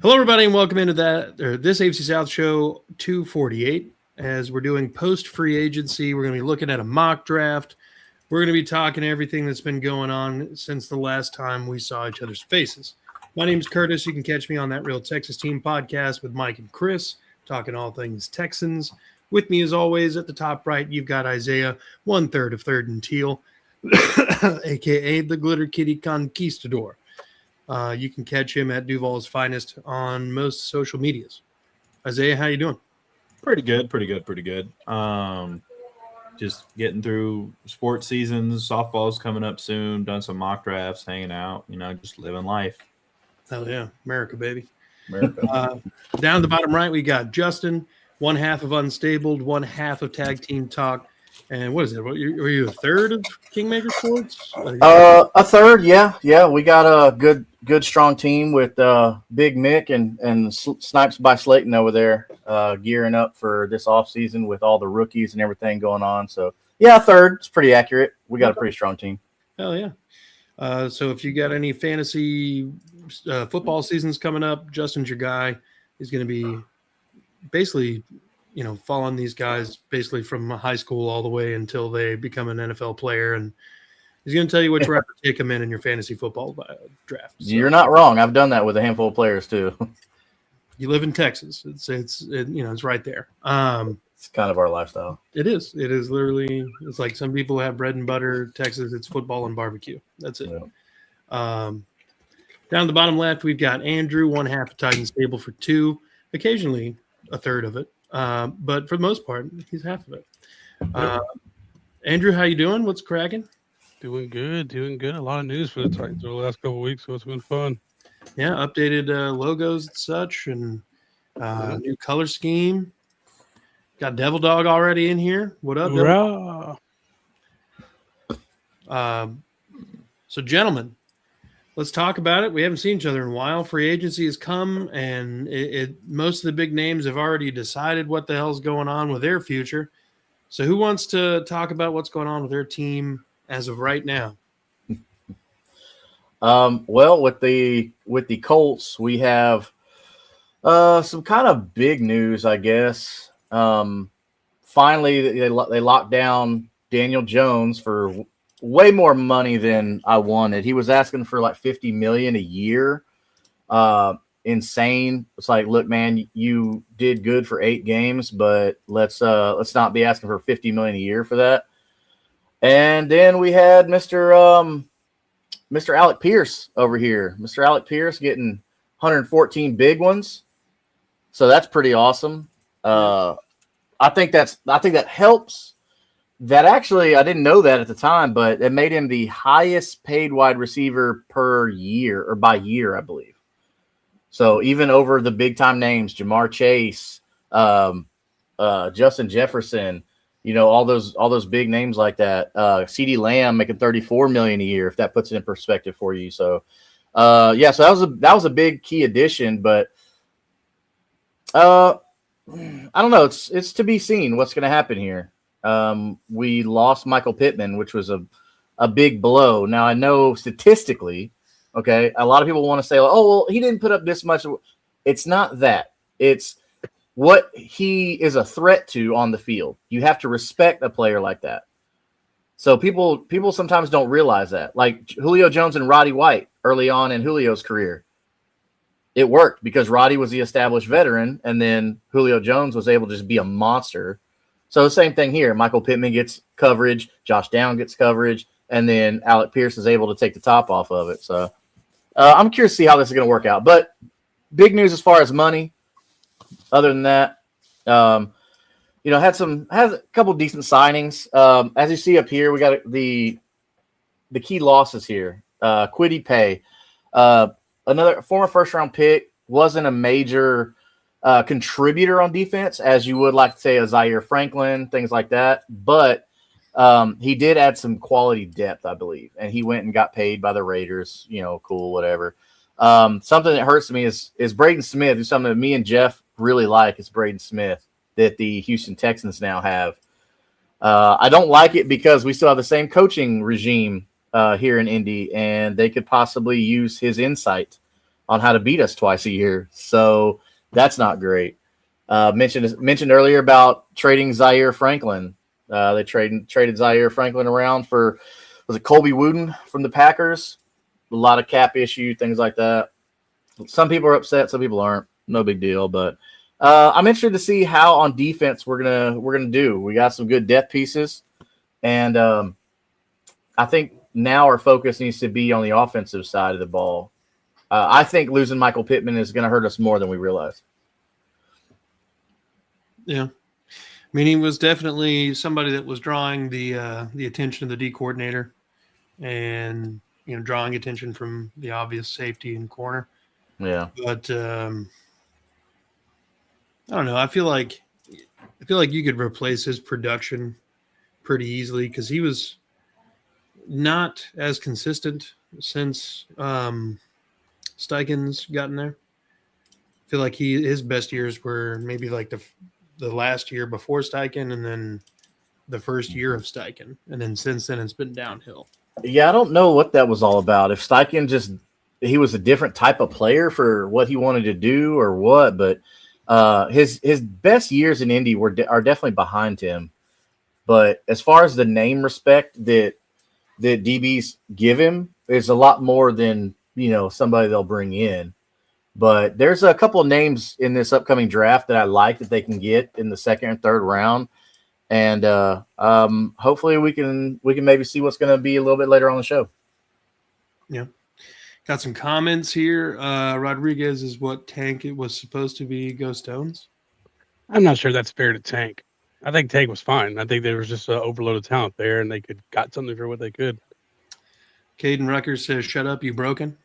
Hello, everybody, and welcome into this AFC South show 248. As we're doing post free agency, we're going to be looking at a mock draft. We're going to be talking everything that's been going on since the last time we saw each other's faces. My name's Curtis. You can catch me on That Real Texas Team podcast with Mike and Chris, talking all things Texans. With me, as always, at the top right, you've got Isaiah, 1/3 of Third and Teal, a.k.a. the Glitter Kitty Conquistador. You can catch him at Duval's Finest on most social medias. Isaiah, how you doing? Pretty good. Just getting through sports seasons. Softball's coming up soon. Done some mock drafts, hanging out. Just living life. Hell yeah, America, baby. America. Down the bottom right, we got Justin, one half of Unstabled, one half of Tag Team Talk. And what is it? Were you a third of Kingmaker Sports? A third, yeah. We got a good, strong team with Big Mick and Snipes by Slayton over there, gearing up for this offseason with all the rookies and everything going on. So, yeah, a third. It's pretty accurate. We got a pretty strong team. Hell yeah. So if you got any fantasy football seasons coming up, Justin's your guy. He's going to be basically – following these guys basically from high school all the way until they become an NFL player. And he's going to tell you which route to take them in your fantasy football draft. So, you're not wrong. I've done that with a handful of players too. You live in Texas. It's right there. It's kind of our lifestyle. It is literally, it's like some people have bread and butter. Texas, it's football and barbecue. That's it. Yeah. Down the bottom left, we've got Andrew, one half of Titan Stable for two, occasionally a third of it. But for the most part, he's half of it. Andrew, how you doing? What's cracking? Doing good. A lot of news for the Titans over the last couple of weeks, so it's been fun. Yeah, updated logos and such, and new color scheme. Got Devil Dog already in here. What up, Devil Dog? So, gentlemen, let's talk about it. We haven't seen each other in a while. Free agency has come, and most of the big names have already decided what the hell's going on with their future. So who wants to talk about what's going on with their team as of right now? Well, with the Colts, we have some kind of big news, I guess. Finally, they locked down Daniel Jones for way more money than I wanted. He was asking for like $50 million a year. Insane. It's like, look, man, you did good for 8 games, but let's not be asking for $50 million a year for that. And then we had Mr. Alec Pierce over here. Mr. Alec Pierce getting 114 big ones. So that's pretty awesome. I think that helps. That actually, I didn't know that at the time, but it made him the highest paid wide receiver per year, or by year, I believe. So even over the big time names, Jamar Chase, Justin Jefferson, all those big names like that. CeeDee Lamb making $34 million a year, if that puts it in perspective for you. So, so that was a big key addition, but I don't know. It's to be seen what's going to happen here. We lost Michael Pittman, which was a big blow. Now, I know statistically, okay, a lot of people want to say, oh, well, he didn't put up this much. It's not that. It's what he is a threat to on the field. You have to respect a player like that. So people sometimes don't realize that. Like Julio Jones and Roddy White early on in Julio's career. It worked because Roddy was the established veteran, and then Julio Jones was able to just be a monster. So the same thing here. Michael Pittman gets coverage, Josh Downs gets coverage, and then Alec Pierce is able to take the top off of it. So I'm curious to see how this is going to work out. But big news as far as money. Other than that, had a couple decent signings. As you see up here, we got the key losses here. Kwity Paye, another former first-round pick, wasn't a major contributor on defense, as you would like to say a Zaire Franklin, things like that. But he did add some quality depth, I believe, and he went and got paid by the Raiders. Cool, whatever. Something that hurts me is Braden Smith, who's something that me and Jeff really like. Is Braden Smith that the Houston Texans now have. I don't like it because we still have the same coaching regime here in Indy, and they could possibly use his insight on how to beat us twice a year. So that's not great. Mentioned earlier about trading Zaire Franklin. They traded Zaire Franklin around for, was it Colby Wooden from the Packers? A lot of cap issue, things like that. Some people are upset, some people aren't. No big deal, but I'm interested to see how on defense we're gonna do. We got some good depth pieces, and I think now our focus needs to be on the offensive side of the ball. I think losing Michael Pittman is going to hurt us more than we realize. Yeah. I mean, he was definitely somebody that was drawing the attention of the D coordinator and, drawing attention from the obvious safety and corner. Yeah. But I don't know. I feel like you could replace his production pretty easily because he was not as consistent since Steichen's gotten there. I feel like his best years were maybe like the last year before Steichen and then the first year of Steichen. And then since then, it's been downhill. Yeah, I don't know what that was all about. If Steichen he was a different type of player for what he wanted to do or what, but his best years in Indy are definitely behind him. But as far as the name respect that DBs give him, is a lot more than, somebody they'll bring in. But there's a couple of names in this upcoming draft that I like that they can get in the second and third round. And hopefully we can maybe see what's going to be a little bit later on the show. Yeah. Got some comments here. Rodriguez is what Tank it was supposed to be. Go Stones. I'm not sure that's fair to Tank. I think Tank was fine. I think there was just an overload of talent there, and they got something for what they could. Caden Ruckers says, "Shut up, you broken."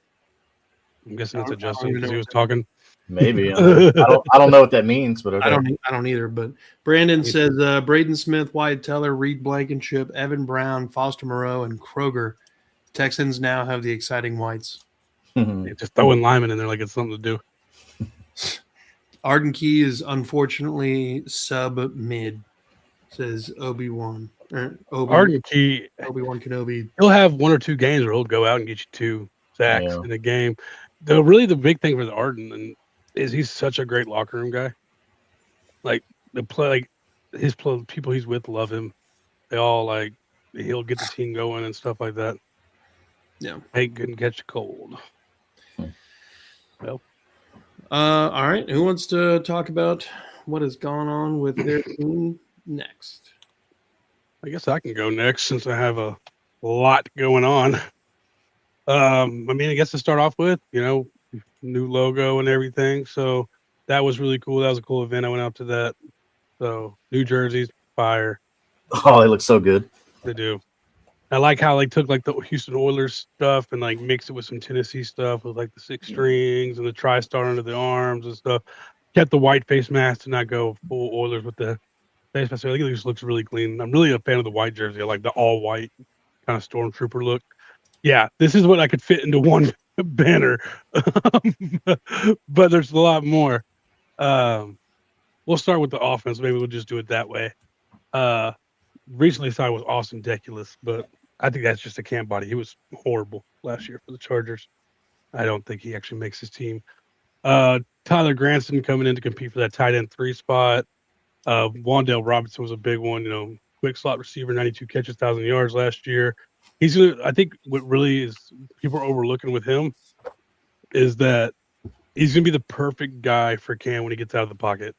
I'm guessing that's adjusting because he was talking. Maybe. I don't know what that means, but okay. I don't either. But Brandon says Braden Smith, Wyatt Teller, Reed Blankenship, Evan Brown, Foster Moreau, and Kroger. Texans now have the exciting whites. Just throwing Lyman in there like it's something to do. Arden Key is unfortunately sub-mid, says Obi-Wan. Arden Key, Obi-Wan Kenobi. He'll have one or two games where he'll go out and get you 2 sacks in a game. The big thing for the Arden is he's such a great locker room guy. Like his people he's with love him. They all he'll get the team going and stuff like that. Yeah, Hank couldn't catch a cold. Well, all right. Who wants to talk about what has gone on with their team next? I guess I can go next since I have a lot going on. I guess to start off with, new logo and everything. So that was really cool. That was a cool event. I went out to that. So New Jersey's fire. Oh, they look so good. They do. I like how they took the Houston Oilers stuff and mixed it with some Tennessee stuff with the 6 strings and the TriStar under the arms and stuff. Kept the white face mask to not go full Oilers with the face mask. I think it just looks really clean. I'm really a fan of the white jersey. I like the all white kind of stormtrooper look. Yeah, this is what I could fit into one banner, but there's a lot more. We'll start with the offense. Maybe we'll just do it that way. Recently signed was Austin Deculus, but I think that's just a camp body. He was horrible last year for the Chargers. I don't think he actually makes his team. Tyler Granson coming in to compete for that tight end 3 spot. Wan'Dale Robinson was a big one. Quick slot receiver, 92 catches, 1,000 yards last year. He's gonna. I think what really is people are overlooking with him is that he's gonna be the perfect guy for Cam when he gets out of the pocket,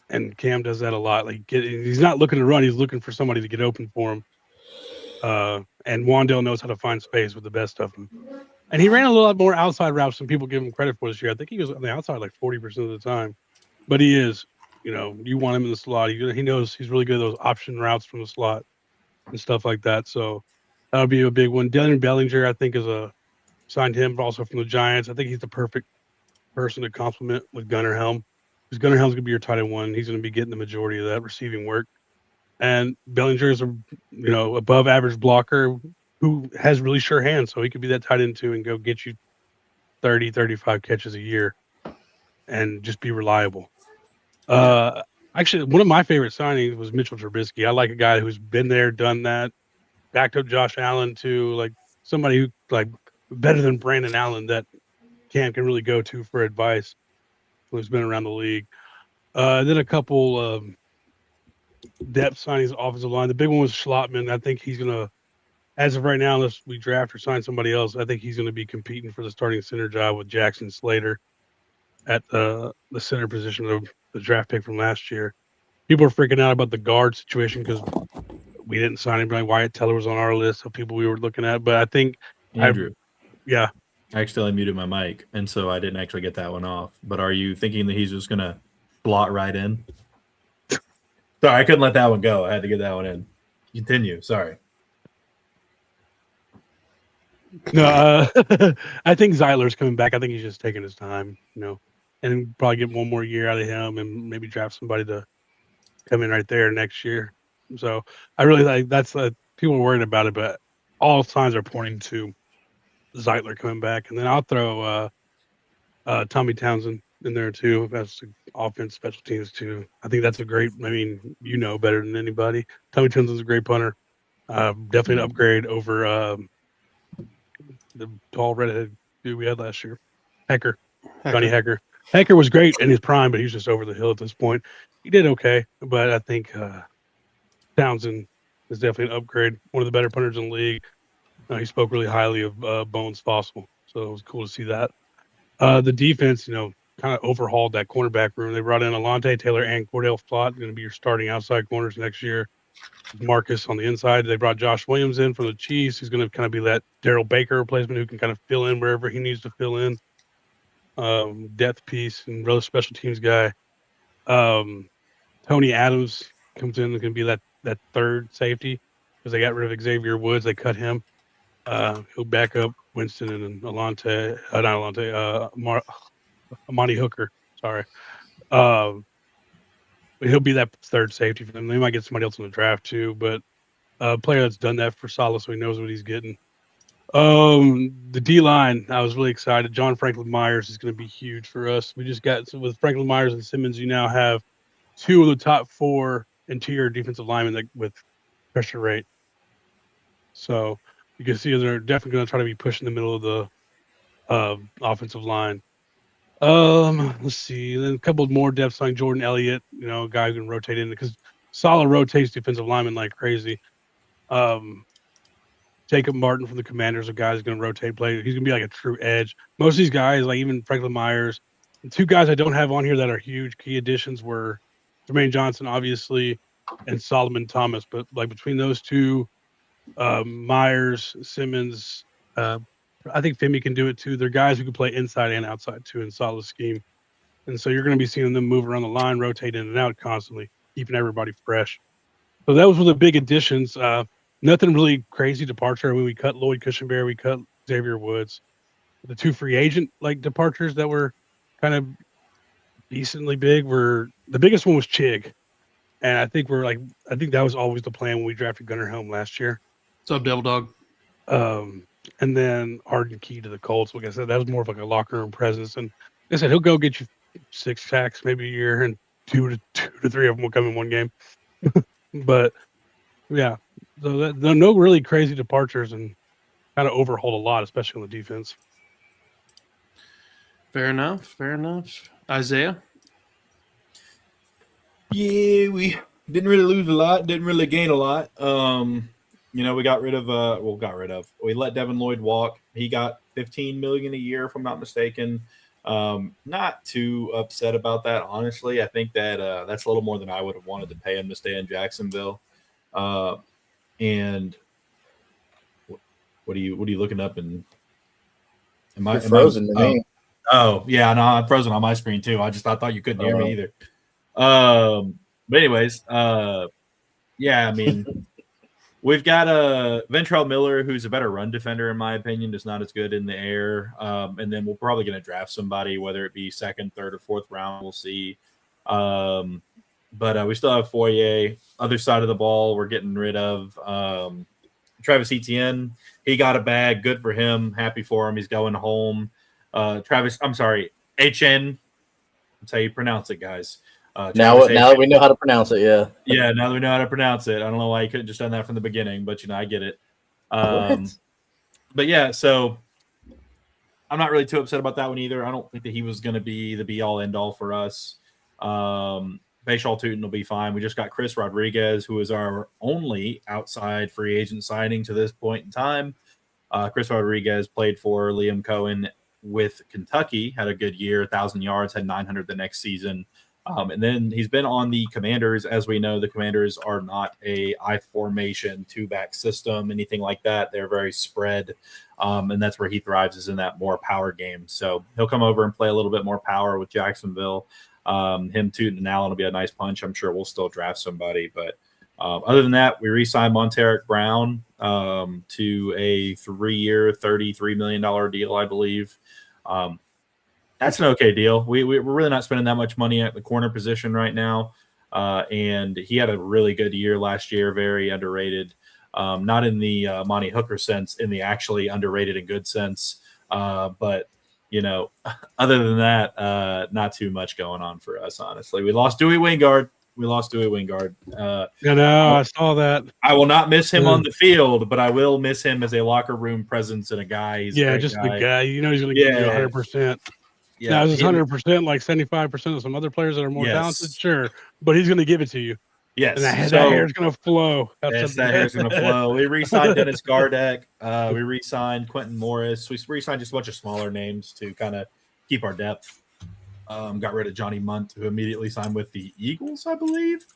and Cam does that a lot. He's not looking to run; he's looking for somebody to get open for him. And Wan'Dale knows how to find space with the best of them. And he ran a lot more outside routes than people give him credit for this year. I think he was on the outside 40% of the time, but he is. You want him in the slot. He knows he's really good at those option routes from the slot and stuff like that. So that would be a big one. Dylan Bellinger, I think, signed him also from the Giants. I think he's the perfect person to complement with Gunnar Helm. Because Gunnar Helm's going to be your tight end 1. He's going to be getting the majority of that receiving work. And Bellinger is a above average blocker who has really sure hands. So he could be that tight end 2 and go get you 30, 35 catches a year and just be reliable. Actually, one of my favorite signings was Mitchell Trubisky. I like a guy who's been there, done that, backed up Josh Allen to somebody who better than Brandon Allen that Cam can really go to for advice, who's been around the league. Then a couple depth signings, offensive line. The big one was Schlottman. I think he's gonna, as of right now, unless we draft or sign somebody else, I think he's gonna be competing for the starting center job with Jackson Slater at the center position of the draft pick from last year. People are freaking out about the guard situation because we didn't sign anybody. Wyatt Teller was on our list of people we were looking at, but I think Andrew, yeah. I accidentally muted my mic, and so I didn't actually get that one off. But are you thinking that he's just gonna slot right in? Sorry, I couldn't let that one go. I had to get that one in. Continue. Sorry. No, I think Zeiler's coming back. I think he's just taking his time, and probably get one more year out of him, and maybe draft somebody to come in right there next year. So I really like that's people are worried about it, but all signs are pointing to Zeitler coming back, and then I'll throw Tommy Townsend in there too. That's offense, special teams too. I think that's a great. I mean, better than anybody. Tommy Townsend's a great punter. Definitely an upgrade over the tall redhead dude we had last year, Hecker. Johnny Hecker. Hecker was great in his prime, but he's just over the hill at this point. He did okay, but I think Townsend is definitely an upgrade. One of the better punters in the league. He spoke really highly of Bones Fossil, so it was cool to see that. The defense, kind of overhauled that cornerback room. They brought in Alontae Taylor and Cordell Flott, going to be your starting outside corners next year. Marcus on the inside. They brought Josh Williams in from the Chiefs. He's going to kind of be that Daryl Baker replacement who can kind of fill in wherever he needs to fill in. Depth piece and real special teams guy. Tony Adams comes in and can be that third safety because they got rid of Xavier Woods. They cut him. He'll back up Winston and Amani Hooker. Sorry. He'll be that third safety for them. They might get somebody else in the draft too, but a player that's done that for solid, so he knows what he's getting. The D line, I was really excited. John Franklin Myers is going to be huge for us. We just got with Franklin Myers and Simmons. You now have two of the top 4 interior defensive linemen with pressure rate. So you can see they're definitely going to try to be pushing the middle of the offensive line. Let's see. Then a couple more depths like Jordan Elliott, a guy who can rotate in because Saleh rotates defensive linemen like crazy. Jacob Martin from the Commanders, a guy who's going to rotate play. He's going to be like a true edge. Most of these guys, like even Franklin Myers, the 2 guys I don't have on here that are huge key additions were Jermaine Johnson, obviously, and Solomon Thomas. But like between those 2, Myers, Simmons, I think Femi can do it too. They're guys who can play inside and outside too in solid scheme. And so you're going to be seeing them move around the line, rotate in and out constantly, keeping everybody fresh. So that was one of the big additions. Nothing really crazy departure. I mean, we cut Lloyd Cushenberry, we cut Xavier Woods. The 2 free agent departures that were kind of decently big were the biggest one was Chig. And I think that was always the plan when we drafted Gunnar Helm last year. What's up, Devil Dog? And then Arden Key to the Colts. Like I said, that was more of like a locker room presence. And like I said, he'll go get you 6 sacks maybe a year, and 2 to 3 of them will come in one game. But yeah, so there are no really crazy departures and kind of overhauled a lot, especially on the defense. Fair enough. Isaiah? Yeah, we didn't really lose a lot, didn't really gain a lot. We got rid of we let Devin Lloyd walk. He got $15 million a year, if I'm not mistaken. Not too upset about that, honestly. I think that that's a little more than I would have wanted to pay him to stay in Jacksonville. And what are you looking up? And You're frozen to me. Oh yeah, no, I'm frozen on my screen too. I thought you couldn't hear me either. But anyways, yeah, I mean, we've got Ventrell Miller, who's a better run defender in my opinion, just not as good in the air. And then we're probably going to draft somebody, whether it be 2nd, 3rd, or 4th round. We'll see. But we still have Foyer. Other side of the ball, we're getting rid of Travis Etienne. He got a bag. Good for him. Happy for him. He's going home. HN. That's how you pronounce it, guys. Now that we know how to pronounce it, yeah. Yeah, now that we know how to pronounce it. I don't know why you couldn't just done that from the beginning, but I get it. But yeah, so I'm not really too upset about that one either. I don't think that he was going to be the be-all, end-all for us. Bashaw Tootin will be fine. We just got Chris Rodriguez, who is our only outside free agent signing to this point in time. Chris Rodriguez played for Liam Cohen with Kentucky, had a good year, 1,000 yards, had 900 the next season. And then he's been on the Commanders. As we know, the Commanders are not a I formation, two-back system, anything like that. They're very spread, and that's where he thrives, is in that more power game. So he'll come over and play a little bit more power with Jacksonville. Him, Tootin, and Allen will be a nice punch. I'm sure we'll still draft somebody. But other than that, we re-signed Monteric Brown to a 3-year, $33 million deal, I believe. That's an okay deal. We're really not spending that much money at the corner position right now. And he had a really good year last year, very underrated. Not in the Monty Hooker sense, in the actually underrated and good sense. But, other than that, not too much going on for us, honestly. We lost Dewey Wingard. I saw that. I will not miss him on the field, but I will miss him as a locker room presence and a guy. He's a just guy. the guy. He's going to give you 100%. Yeah, now, is this 100% like 75% of some other players that are more talented? Sure, but he's going to give it to you. Yes, and that hair is going to flow. Yes, that hair is going to flow. We re-signed Dennis Gardeck. We re-signed Quentin Morris. We re-signed just a bunch of smaller names to kind of keep our depth. Got rid of Johnny Munt, who immediately signed with the Eagles, I believe.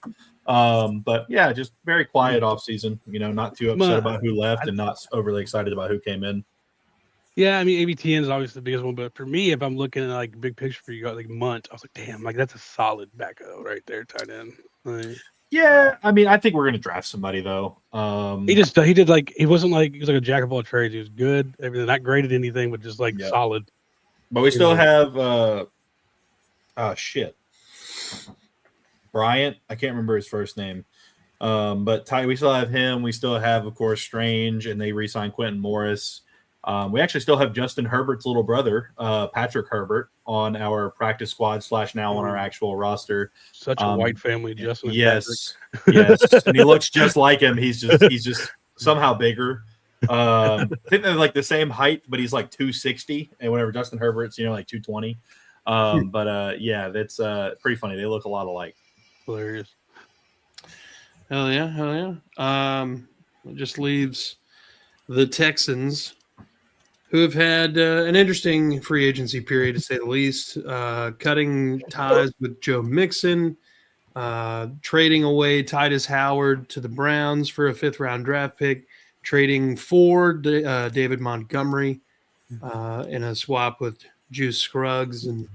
But yeah, just very quiet offseason. Not too upset about who left and not overly excited about who came in. Yeah, I mean, ABTN is obviously the biggest one, but for me, if I'm looking at like big picture for you, like Munt, I was like, damn, like that's a solid backup right there, tight end. Yeah, I mean, I think we're gonna draft somebody though. He did like he was like a jack of all trades. He was good, everything, not great at anything, but just like solid. But we still have Bryant. I can't remember his first name. But we still have him. We still have, of course, Strange, and they re-signed Quentin Morris. We actually still have Justin Herbert's little brother, Patrick Herbert, on our practice squad / now on our actual roster. Such a white family, Justin. Yes, and he looks just like him. He's just somehow bigger. I think they're like the same height, but he's like 260, and whenever Justin Herbert's like 220. That's pretty funny. They look a lot alike. Hilarious. Hell yeah. It just leaves the Texans, who have had an interesting free agency period, to say the least, cutting ties with Joe Mixon, trading away Titus Howard to the Browns for a 5th-round draft pick, trading for David Montgomery in a swap with Juice Scruggs and a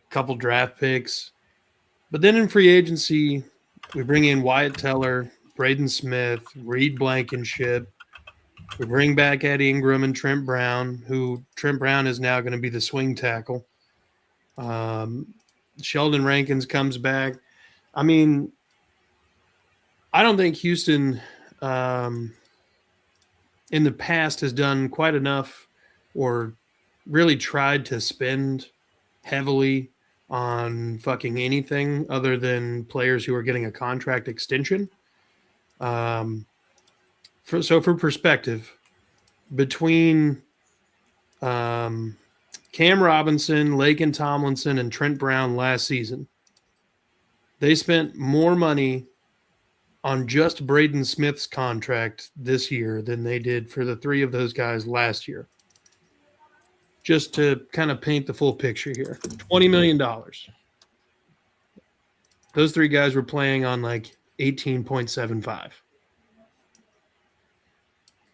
couple draft picks. But then in free agency, we bring in Wyatt Teller, Braden Smith, Reed Blankenship. We bring back Eddie Ingram and Trent Brown, who Trent Brown is now going to be the swing tackle. Sheldon Rankins comes back. I mean, I don't think Houston in the past has done quite enough or really tried to spend heavily on fucking anything other than players who are getting a contract extension. For perspective, between Cam Robinson, Laken Tomlinson, and Trent Brown last season, they spent more money on just Braden Smith's contract this year than they did for the 3 of those guys last year. Just to kind of paint the full picture here, $20 million. Those 3 guys were playing on like 18.75.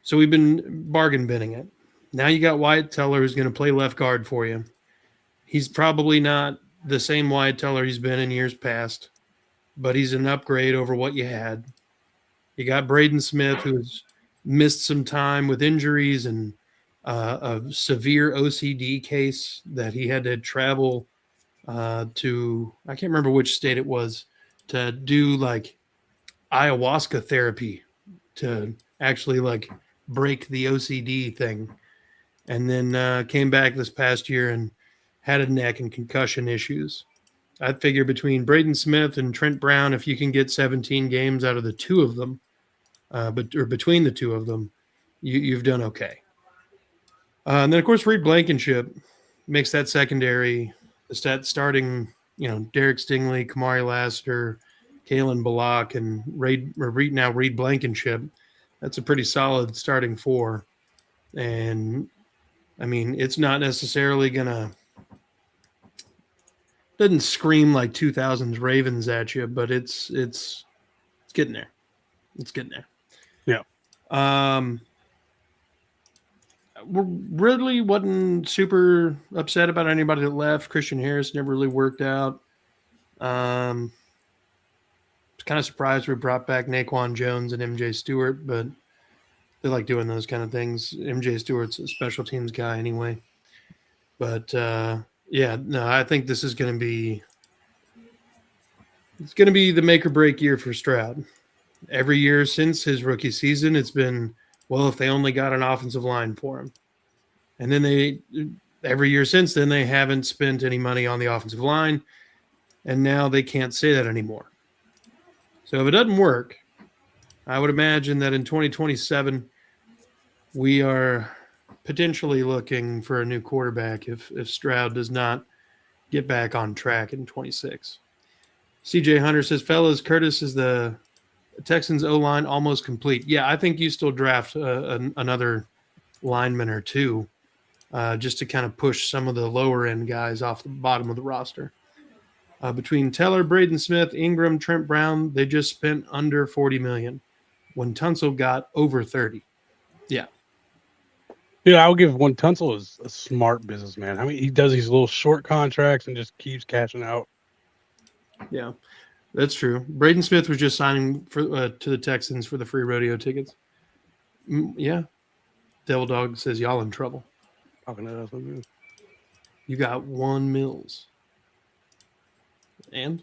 So we've been bargain binning it. Now you got Wyatt Teller, who's going to play left guard for you. He's probably not the same Wyatt Teller he's been in years past, but he's an upgrade over what you had. You got Braden Smith, who's missed some time with injuries and a severe OCD case that he had to travel to, I can't remember which state it was, to do like ayahuasca therapy to actually like break the OCD thing. And then came back this past year and had a neck and concussion issues. I'd figure between Braden Smith and Trent Brown, if you can get 17 games out of the 2 of them, or between the 2 of them, you've done okay. And then, of course, Reed Blankenship makes that secondary. Starting, Derek Stingley, Kamari Lassiter, Kalen Balak, and Reed Blankenship. That's a pretty solid starting four. And, I mean, it's not necessarily going to – doesn't scream like 2000s Ravens at you, but it's getting there. It's getting there. Yeah. Really wasn't super upset about anybody that left. Christian Harris never really worked out. Was kind of surprised we brought back Naquan Jones and MJ Stewart, but they like doing those kind of things. MJ Stewart's a special teams guy anyway. But I think this is going to be the make or break year for Stroud. Every year since his rookie season, it's been, well, if they only got an offensive line for him. And then every year since then, they haven't spent any money on the offensive line. And now they can't say that anymore. So if it doesn't work, I would imagine that in 2027, we are potentially looking for a new quarterback if Stroud does not get back on track in 26. CJ Hunter says, fellas, Curtis is the Texans O-line almost complete. Yeah, I think you still draft another lineman or two just to kind of push some of the lower end guys off the bottom of the roster. Between Teller, Braden Smith, Ingram, Trent Brown, they just spent under $40 million when Tunsil got over 30. Yeah. Yeah, I'll give one. Tunsil is a smart businessman. I mean, he does these little short contracts and just keeps cashing out. Yeah, that's true. Braden Smith was just signing for to the Texans for the free rodeo tickets. Yeah. Devil Dog says y'all in trouble. Talking to us. You got one Mills. And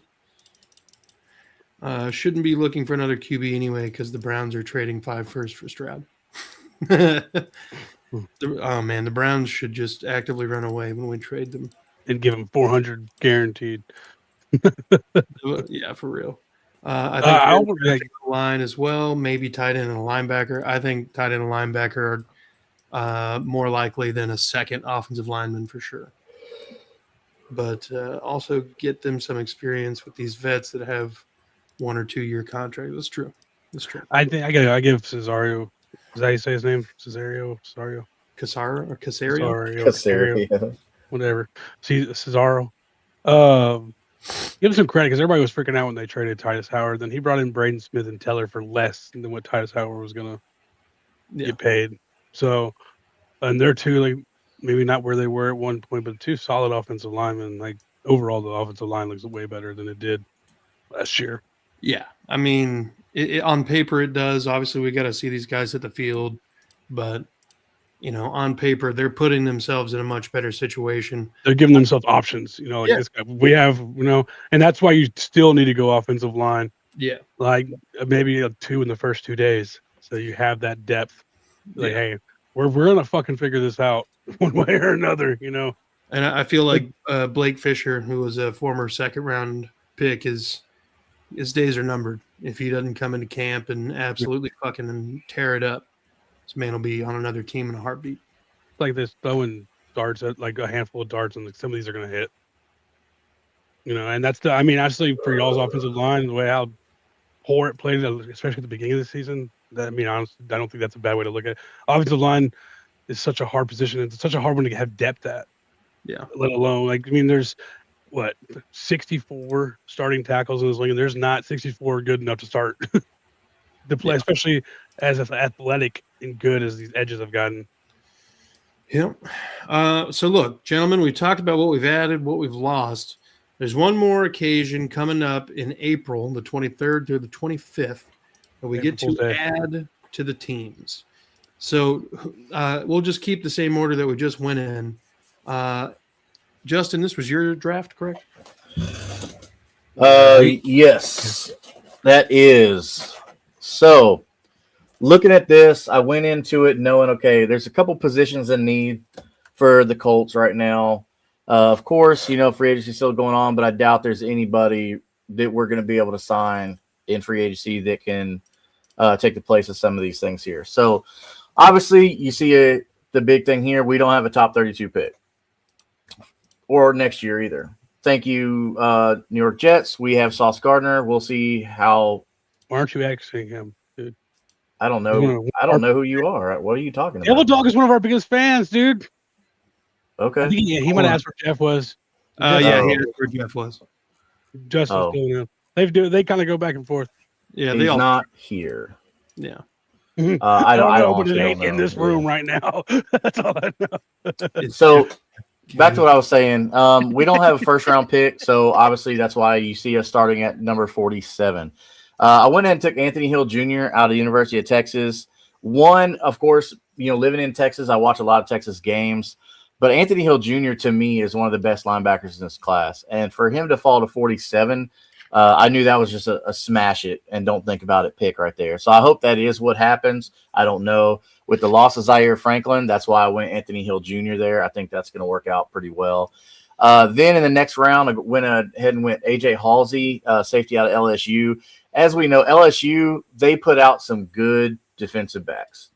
shouldn't be looking for another QB anyway because the Browns are trading 5 first for Stroud. Oh, man, the Browns should just actively run away when we trade them. And give him 400 guaranteed. Yeah, for real. I think I'll line as well, maybe tight end and a linebacker. I think tight end and linebacker are more likely than a second offensive lineman for sure. But also get them some experience with these vets that have 1 or 2 year contracts. That's true. That's true. I think I give Cesario. Is that how you say his name? Cesario? Casario or Casario? Casario. Whatever. See, Cesaro. Give him some credit because everybody was freaking out when they traded Titus Howard. Then he brought in Braden Smith and Teller for less than what Titus Howard was going to get paid. So, and they're two, like, maybe not where they were at one point, but 2 solid offensive linemen. Like, overall, the offensive line looks way better than it did last year. Yeah. I mean, on paper, it does. Obviously, we got to see these guys hit the field. But, on paper, they're putting themselves in a much better situation. They're giving themselves options, this guy. We have, and that's why you still need to go offensive line. Yeah. Like maybe 2 in the first 2 days. So you have that depth. Like, hey, we're going to fucking figure this out one way or another, And I feel like Blake Fisher, who was a former second-round pick, his days are numbered. If he doesn't come into camp and absolutely fucking tear it up, this man will be on another team in a heartbeat. Like this throwing darts at like a handful of darts, and like some of these are going to hit. And that's actually for y'all's offensive line, the way how poor it played, especially at the beginning of the season. Honestly, I don't think that's a bad way to look at it. Offensive line is such a hard position. It's such a hard one to have depth at. Yeah. Let alone, there's 64 starting tackles in this league, and there's not 64 good enough to start to play, especially as athletic and good as these edges have gotten. Yeah. So look, gentlemen, we talked about what we've added, what we've lost. There's one more occasion coming up in April, the 23rd through the 25th, that we get to add to the teams. So we'll just keep the same order that we just went in. Justin, this was your draft, correct? Yes, that is. So looking at this, I went into it knowing, okay, there's a couple positions in need for the Colts right now. Of course, free agency is still going on, but I doubt there's anybody that we're going to be able to sign in free agency that can take the place of some of these things here. So obviously you see the big thing here. We don't have a top 32 pick, or next year either. Thank you, New York Jets. We have Sauce Gardner. We'll see how. Why aren't you axing him, dude? I don't know. I don't know who you are. What are you talking Devil about? Dog is one of our biggest fans, dude. Okay. I think he might ask where Jeff was. Yeah, Oh. he asked where Jeff was. Just was doing him. They kind of go back and forth. Yeah, He's they all. not here. Yeah. I don't know, but honestly it don't ain't in know. this room right now. That's all I know. So back to what I was saying. We don't have a first round pick, so obviously that's why you see us starting at number 47. I went ahead and took Anthony Hill Jr. out of the University of Texas. One, of course, living in Texas, I watch a lot of Texas games, but Anthony Hill Jr. to me is one of the best linebackers in this class. And for him to fall to 47, I knew that was just a smash it and don't think about it pick right there. So I hope that is what happens. I don't know. With the loss of Zaire Franklin, that's why I went Anthony Hill Jr. there. I think that's going to work out pretty well. Then in the next round, I went ahead and went A.J. Halsey, safety out of LSU. As we know, LSU, they put out some good defensive backs.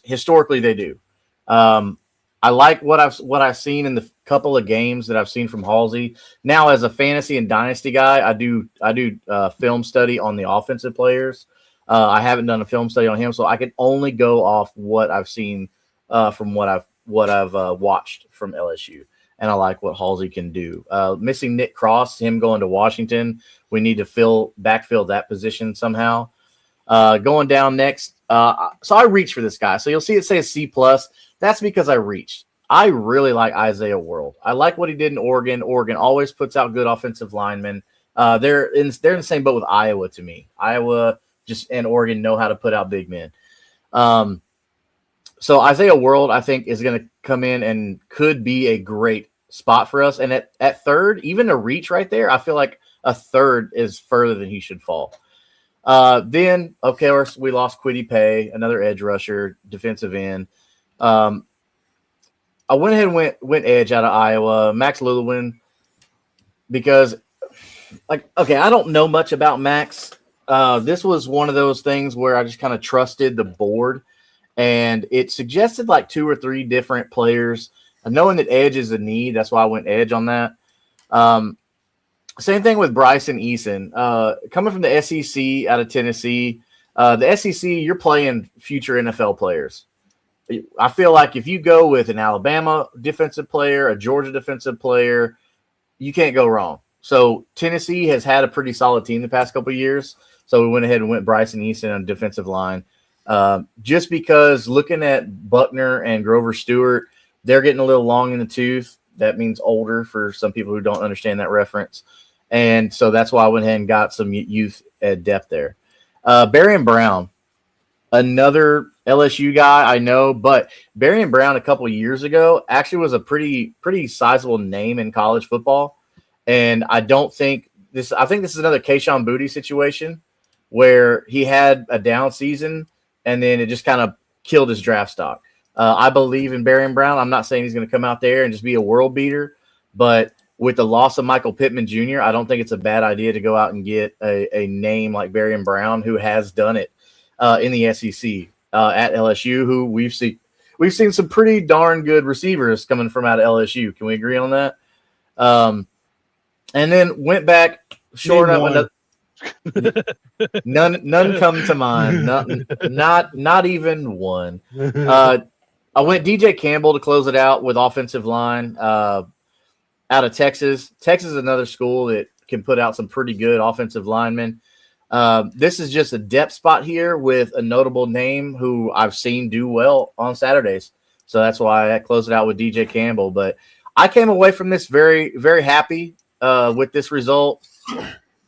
Historically, they do. I like what I've seen in the couple of games that I've seen from Halsey. Now, as a fantasy and dynasty guy, I do film study on the offensive players. I haven't done a film study on him, so I can only go off what I've seen from what I've watched from LSU, and I like what Halsey can do. Missing Nick Cross, him going to Washington, we need to backfill that position somehow. Going down next, so I reached for this guy. So you'll see it say a C+. That's because I reached. I really like Isaiah World. I like what he did in Oregon. Oregon always puts out good offensive linemen. They're in the same boat with Iowa to me. Iowa and Oregon know how to put out big men. So Isaiah World, I think, is going to come in and could be a great spot for us. And at third, even a reach right there, I feel like a third is further than he should fall. Then, of course, we lost Kwity Paye, another edge rusher, defensive end. I went ahead and went edge out of Iowa, Max Lulewin, because, I don't know much about Max. This was one of those things where I just kind of trusted the board, and it suggested like 2 or 3 different players. And knowing that edge is a need, that's why I went edge on that. Same thing with Bryson Eason. Coming from the SEC out of Tennessee, the SEC, you're playing future NFL players. I feel like if you go with an Alabama defensive player, a Georgia defensive player, you can't go wrong. So Tennessee has had a pretty solid team the past couple of years. So we went ahead and went Bryson Eason on defensive line. Just because looking at Buckner and Grover Stewart, they're getting a little long in the tooth. That means older for some people who don't understand that reference. And so that's why I went ahead and got some youth at depth there. Barry Brown, another LSU guy, I know, but Barry Brown a couple of years ago actually was a pretty sizable name in college football. And I think this is another Kayshon Boutte situation where he had a down season and then it just kind of killed his draft stock. I believe in Barry Brown. I'm not saying he's going to come out there and just be a world beater, but with the loss of Michael Pittman Jr., I don't think it's a bad idea to go out and get a name like Barry Brown, who has done it in the SEC at LSU, who we've seen some pretty darn good receivers coming from out of LSU. Can we agree on that? And then went back, shored up another. None come to mind. Not even one. I went DJ Campbell to close it out with offensive line out of Texas. Texas is another school that can put out some pretty good offensive linemen. This is just a depth spot here with a notable name who I've seen do well on Saturdays. So that's why I closed it out with DJ Campbell. But I came away from this very, very happy with this result.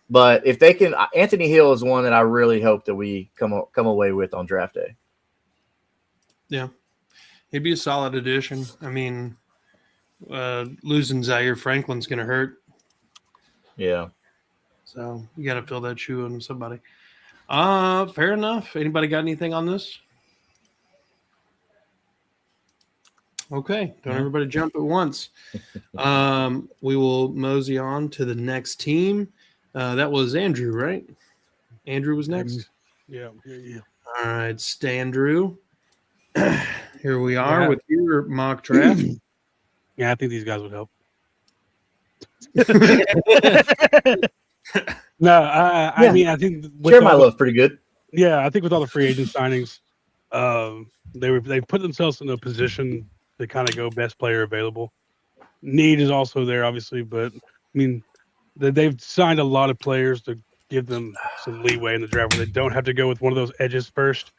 But if they can, Anthony Hill is one that I really hope that we come away with on draft day. Yeah, he'd be a solid addition. I mean, losing Zaire Franklin's going to hurt. Yeah. So you got to fill that shoe on somebody. Fair enough. Anybody got anything on this? Okay, don't everybody jump at once. We will mosey on to the next team. That was Andrew, right? Andrew was next. Yeah. All right, Standrew. Here here we are Yeah. with your mock draft. Yeah, I think these guys would help. No, I Yeah. mean, I think with Share my all the, love's pretty good. yeah, I think with all the free agent signings, they put themselves in a position to kind of go best player available. Need is also there, obviously, but I mean, they've signed a lot of players to give them some leeway in the draft where they don't have to go with one of those edges first.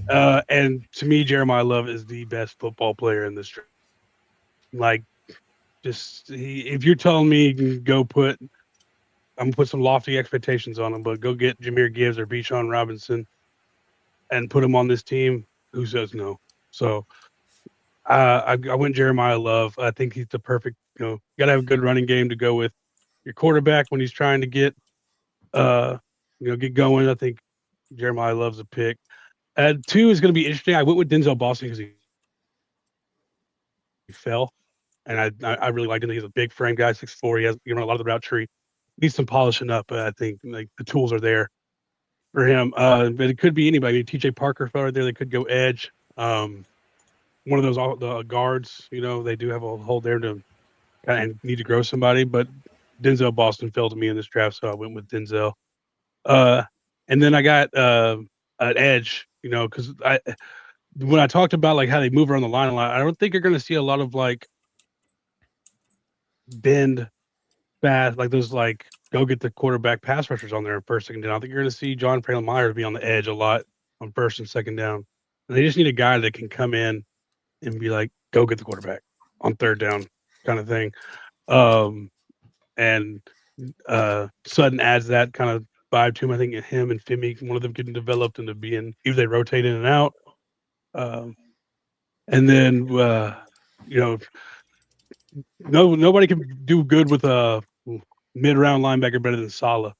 And to me, Jeremiah Love is the best football player in this draft. Like, if you're telling me you can go I'm gonna put some lofty expectations on him, but go get Jahmyr Gibbs or Bijan Robinson and put him on this team. Who says no? So I went Jeremiah Love. I think he's the perfect. Got to have a good running game to go with your quarterback when he's trying to get get going. I think Jeremiah Love's a pick. 2 is going to be interesting. I went with Denzel Boston because he fell, and I really liked him. He's a big frame guy, 6'4". He has a lot of the route tree. Needs some polishing up, but I think like the tools are there for him. But it could be anybody. TJ Parker fell right there. They could go edge. One of those the guards. They do have a hole there to kind of need to grow somebody. But Denzel Boston fell to me in this draft, so I went with Denzel. And then I got an edge. Because when I talked about like how they move around the line a lot, I don't think you're going to see a lot of like bend fast, like those like go get the quarterback pass rushers on there in first, second down. I think you're going to see John Prayland Myers be on the edge a lot on first and second down. And they just need a guy that can come in and be like, go get the quarterback on third down kind of thing. And Sutton adds that kind of vibe to him. I think him and Femi, one of them getting developed into being, either they rotate in and out. And then, nobody can do good with a mid-round linebacker better than Saleh.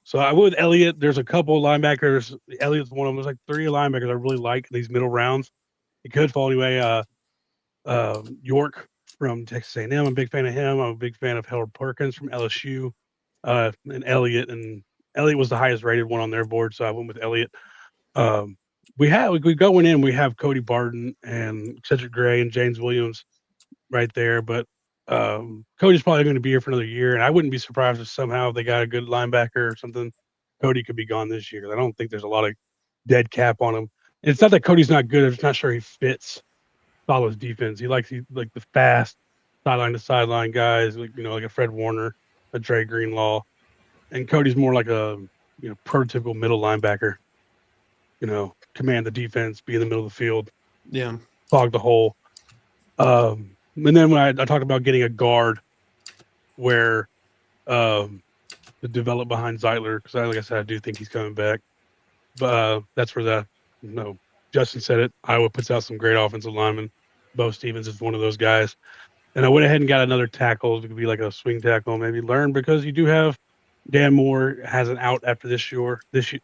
So I went with Elliott. There's a couple linebackers. Elliott's one of them. There's like 3 linebackers I really like in these middle rounds. It could fall anyway. York from Texas A&M. I'm a big fan of him. I'm a big fan of Harold Perkins from LSU, and Elliott. And Elliott was the highest rated one on their board, so I went with Elliott. We going in. We have Cody Barton and Cedric Gray and James Williams right there, but Cody's probably going to be here for another year, and I wouldn't be surprised if somehow they got a good linebacker or something. Cody could be gone this year. I don't think there's a lot of dead cap on him. And it's not that Cody's not good. I'm just not sure he fits Saleh's defense. He likes the fast sideline to sideline guys, like a Fred Warner, a Dre Greenlaw, and Cody's more like a prototypical middle linebacker. Command the defense, be in the middle of the field, clog the hole. And then when I talked about getting a guard where to develop behind Zeitler, because like I said, I do think he's coming back. But that's where Justin said it. Iowa puts out some great offensive linemen. Bo Stevens is one of those guys. And I went ahead and got another tackle. It could be like a swing tackle, maybe learn, because you do have Dan Moore has an out after this year. This year.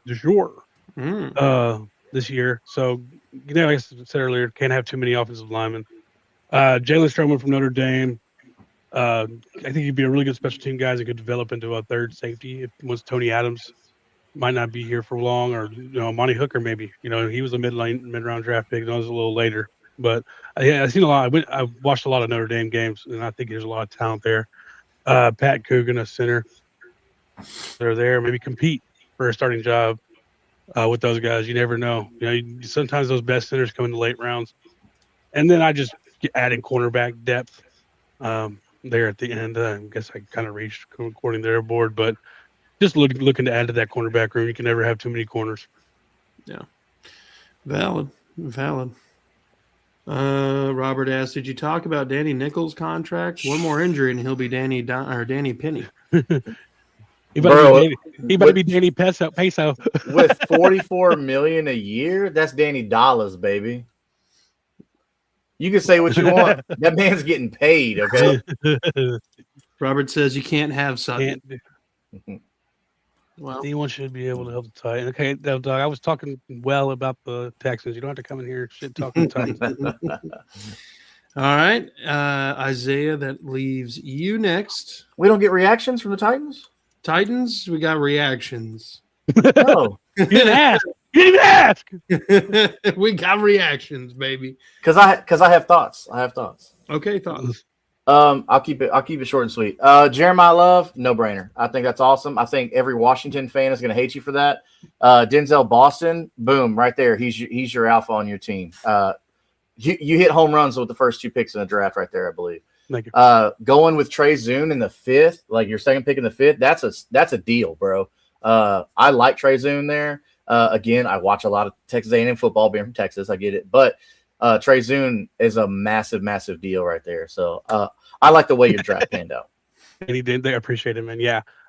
So, like I said earlier, can't have too many offensive linemen. Jalen Stroman from Notre Dame. I think he'd be a really good special team guy that could develop into a third safety once Tony Adams might not be here for long, or Monty Hooker maybe. He was a mid-round draft pick. That was a little later, but I've seen a lot. I watched a lot of Notre Dame games, and I think there's a lot of talent there. Pat Coogan, a center. They're there. Maybe compete for a starting job with those guys. You never know. Sometimes those best centers come in the late rounds, and then I just adding cornerback depth there at the end. I guess I kind of reached according to their board, but just looking to add to that cornerback room. You can never have too many corners. Yeah, valid. Robert asked, "Did you talk about Danny Nichols' contract? One more injury and he'll be Danny Penny." He better be Danny Peso. With $44 million a year, that's Danny Dollars, baby. You can say what you want. That man's getting paid, okay? Robert says you can't have Sutton. Well, anyone should be able to help the Titans. Okay, Doug, I was talking well about the Texans. You don't have to come in here shit talking Titans. All right, Isaiah, that leaves you next. We don't get reactions from the Titans? Titans, we got reactions. No. You didn't ask. You didn't even ask. We got reactions, baby. Because I have thoughts. I have thoughts. Okay, thoughts. I'll keep it short and sweet. Jeremiah Love, no brainer. I think that's awesome. I think every Washington fan is going to hate you for that. Denzel Boston, boom, right there. He's your alpha on your team. You hit home runs with the first 2 picks in the draft right there, I believe. Thank you. Going with Trey Zune in the 5th, like your second pick in the 5th, that's a deal, bro. I like Trey Zune there. Again, I watch a lot of Texas A&M football, being from Texas. I get it, but Trey Zune is a massive, massive deal right there. So I like the way your draft panned out. And he did. They appreciate him, and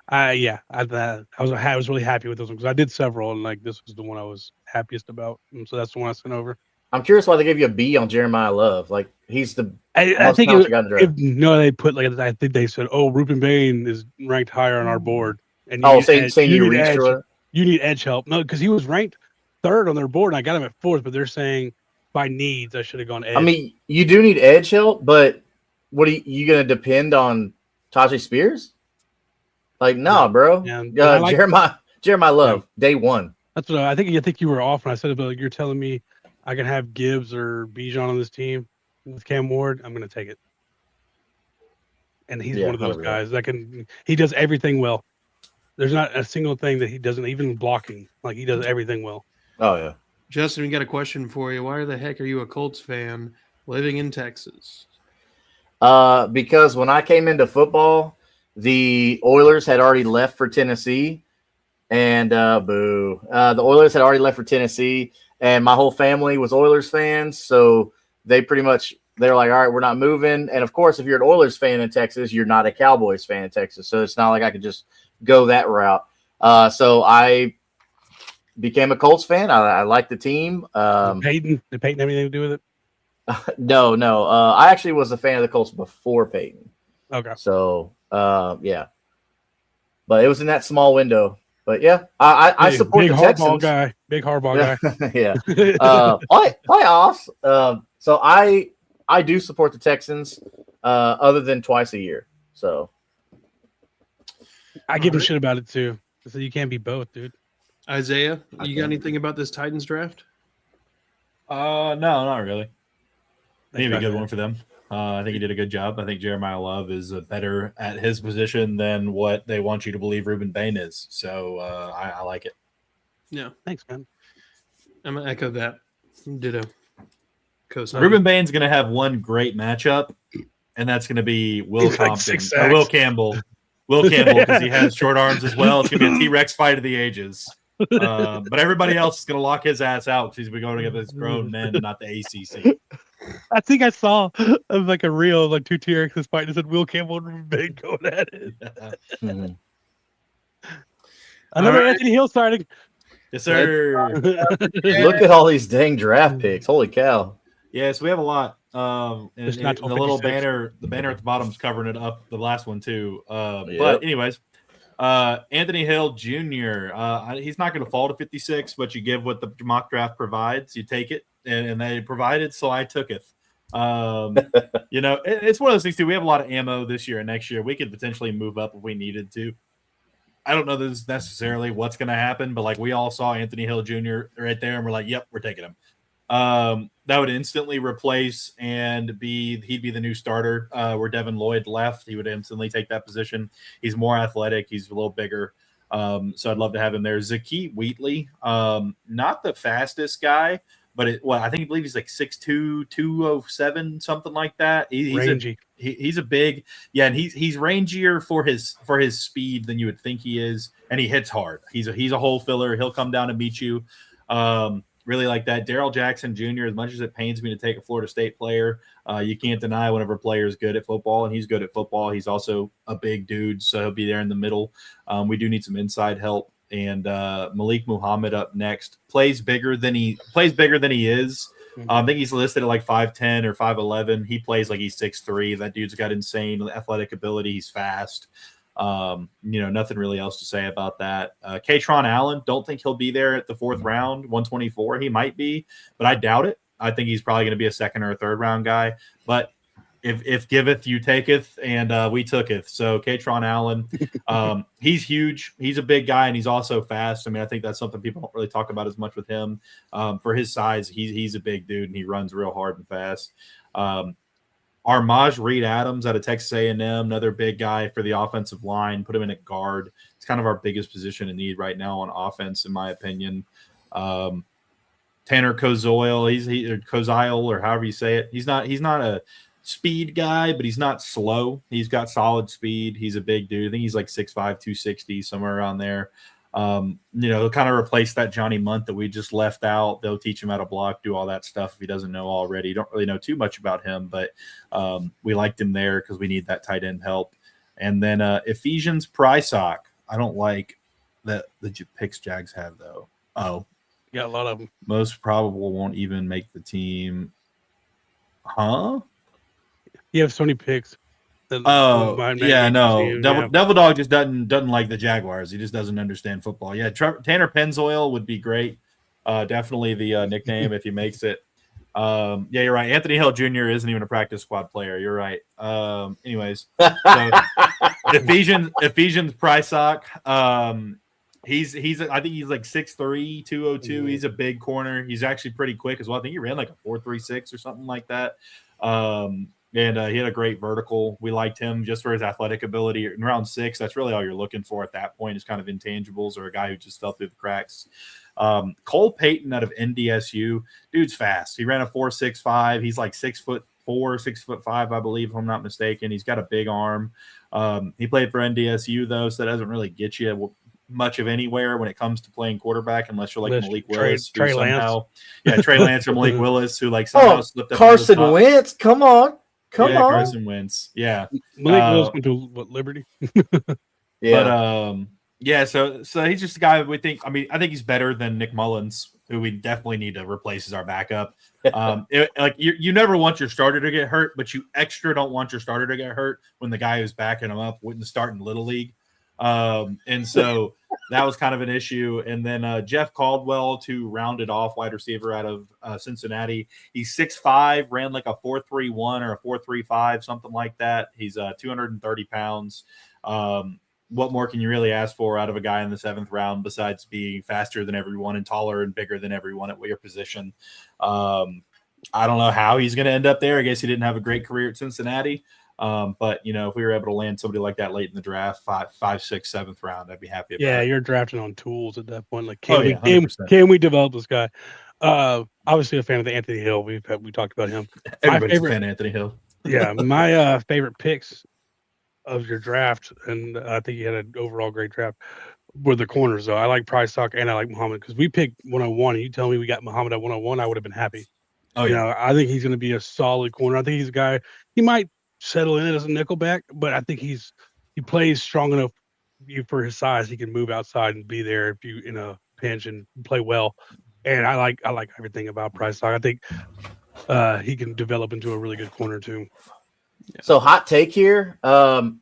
I was really happy with those ones because I did several, and like this was the one I was happiest about, and so that's the one I sent over. I'm curious why they gave you a B on Jeremiah Love. Like he's the I most think talented guy in the draft. they put like I think they said, "Oh, Ruben Bain is ranked higher on our board," and saying you reached edge. for it. You need edge help. No, because he was ranked 3rd on their board, and I got him at 4th, but they're saying by needs I should have gone edge. I mean, you do need edge help, but what are you going to depend on Tajay Spears? Like, no, bro. Yeah, Jeremiah Love, day 1. That's what I think you were off when I said about like, you're telling me I can have Gibbs or Bijan on this team with Cam Ward. I'm going to take it. And he's one of those 100%. guys that he does everything well. There's not a single thing that he doesn't, even blocking. Like he does everything well. Oh yeah. Justin, we got a question for you. Why the heck are you a Colts fan living in Texas? Because when I came into football, the Oilers had already left for Tennessee, and boo. The Oilers had already left for Tennessee, and my whole family was Oilers fans, so they're like, all right, we're not moving. And of course, if you're an Oilers fan in Texas, you're not a Cowboys fan in Texas, so it's not like I could just go that route. So I became a Colts fan. I like the team. Did Peyton have anything to do with it? No. I actually was a fan of the Colts before Peyton. Okay. So, yeah. But it was in that small window. But, yeah, I support the Texans. Big hardball guy. Yeah. Playoffs. So I do support the Texans other than twice a year. So. I give him shit about it, too. So you can't be both, dude. Isaiah, you got anything about this Titans draft? No, not really. Maybe a Thanks, good man. one for them. I think he did a good job. I think Jeremiah Love is better at his position than what they want you to believe Ruben Bain is. So I like it. Yeah. Thanks, man. I'm going to echo that. Ditto. Co-sign. Ruben Bain's going to have one great matchup, and that's going to be Will He's like Compton, 6 or sacks. Will Campbell. Will Campbell, because he has short arms as well. It's going to be a T-Rex fight of the ages. But everybody else is going to lock his ass out because he's been going against grown men, not the ACC. I think I saw like a reel of like 2 T-Rexes fighting and said Will Campbell and Ruben Bain going at it. Mhm. Another All right. Anthony Hill starting. Yes, sir. Look at all these dang draft picks. Holy cow. Yes, we have a lot. And It's not the little 56. the banner at the bottom is covering it up. The last one too. Yep. But anyways, Anthony Hill Jr. He's not going to fall to 56, but you give what the mock draft provides. You take it, and they provided, so I took it. It's one of those things too. We have a lot of ammo this year and next year. We could potentially move up if we needed to. I don't know this is necessarily what's going to happen, but like we all saw Anthony Hill Jr. right there, and we're like, yep, we're taking him. That would instantly replace and he'd be the new starter. Where Devin Lloyd left, he would instantly take that position. He's more athletic. He's a little bigger. So I'd love to have him there. Zakeet Wheatley, not the fastest guy, but I think he believes he's like 6'2", 207, something like that. Rangy. He's a big, and he's rangier for his speed than you would think he is, and he hits hard. He's a hole filler. He'll come down and beat you. Really like that. Darrell Jackson Jr., as much as it pains me to take a Florida State player, you can't deny whenever a player is good at football, and he's good at football. He's also a big dude, so he'll be there in the middle. We do need some inside help. And Malik Muhammad up next plays bigger than he is. I think he's listed at like 5'10" or 5'11". He plays like he's 6'3". That dude's got insane athletic ability. He's fast. Nothing really else to say about that. Katron Allen, don't think he'll be there at the 4th round, 124. He might be, but I doubt it. I think he's probably going to be a 2nd or a 3rd round guy. But if giveth, you taketh, and we tooketh. So Katron Allen, he's huge. He's a big guy, and he's also fast. I mean, I think that's something people don't really talk about as much with him. For his size, he's a big dude, and he runs real hard and fast. Armaj Reed Adams out of Texas A&M, another big guy for the offensive line. Put him in at guard. It's kind of our biggest position in need right now on offense, in my opinion. Tanner Kozoil, or Koziel, or however you say it. He's not a speed guy, but he's not slow. He's got solid speed. He's a big dude. I think he's like 6'5", 260, somewhere around there. He'll kind of replace that Johnny Munt that we just left out. They'll teach him how to block, do all that stuff if he doesn't know already. Don't really know too much about him, but we liked him there because we need that tight end help. And then Ephesians Prysock. I don't like the picks Jags have, though. Oh. Yeah, a lot of them. Most probable won't even make the team. Huh? You have so many picks. Oh, yeah, no. Devil Dog just doesn't like the Jaguars. He just doesn't understand football. Yeah, Tanner Pennzoil would be great. Definitely the nickname if he makes it. Yeah, you're right. Anthony Hill Jr. isn't even a practice squad player. You're right. Anyways, so Ephesians Prysock. He's I think he's like 6'3", 202. He's a big corner. He's actually pretty quick as well. I think he ran like a 4.36 or something like that. And he had a great vertical. We liked him just for his athletic ability. In round 6, that's really all you're looking for at that point is kind of intangibles or a guy who just fell through the cracks. Cole Payton out of NDSU. Dude's fast. He ran a 4.65. He's like 6'4", 6'5", I believe, if I'm not mistaken. He's got a big arm. He played for NDSU, though, so that doesn't really get you much of anywhere when it comes to playing quarterback unless you're like Malik Willis. Trey Lance. Yeah, Trey Lance or Malik Willis, who like somehow slipped up. Carson Wentz, come on. Carson Wentz. Yeah. Malik Willis went to Liberty. Yeah. But so he's just a guy we think. I mean, I think he's better than Nick Mullins, who we definitely need to replace as our backup. You never want your starter to get hurt, but you extra don't want your starter to get hurt when the guy who's backing him up wouldn't start in Little League. And so that was kind of an issue. And then Jeff Caldwell to round it off, wide receiver out of Cincinnati. He's 6'5", ran like a 4.31 or a 4.35, something like that. He's 230 pounds. What more can you really ask for out of a guy in the 7th round besides being faster than everyone and taller and bigger than everyone at your position? I don't know how he's going to end up there. I guess he didn't have a great career at Cincinnati. But if we were able to land somebody like that late in the draft, 5, 6, 7th round, I'd be happy about it. Yeah, you're drafting on tools at that point. Like, can we develop this guy? Obviously a fan of the Anthony Hill. We talked about him. Everybody's a fan of Anthony Hill. Yeah, my favorite picks of your draft, and I think you had an overall great draft, were the corners, though. I like Prysock and I like Muhammad because we picked 101, and you tell me we got Muhammad at 101, I would have been happy. I think he's going to be a solid corner. I think he's a guy, he might settle in it as a nickelback, but I think he plays strong enough for his size. He can move outside and be there if you in a pinch and play well. And I like everything about Prysock. I think he can develop into a really good corner too. Yeah. So hot take here. Katron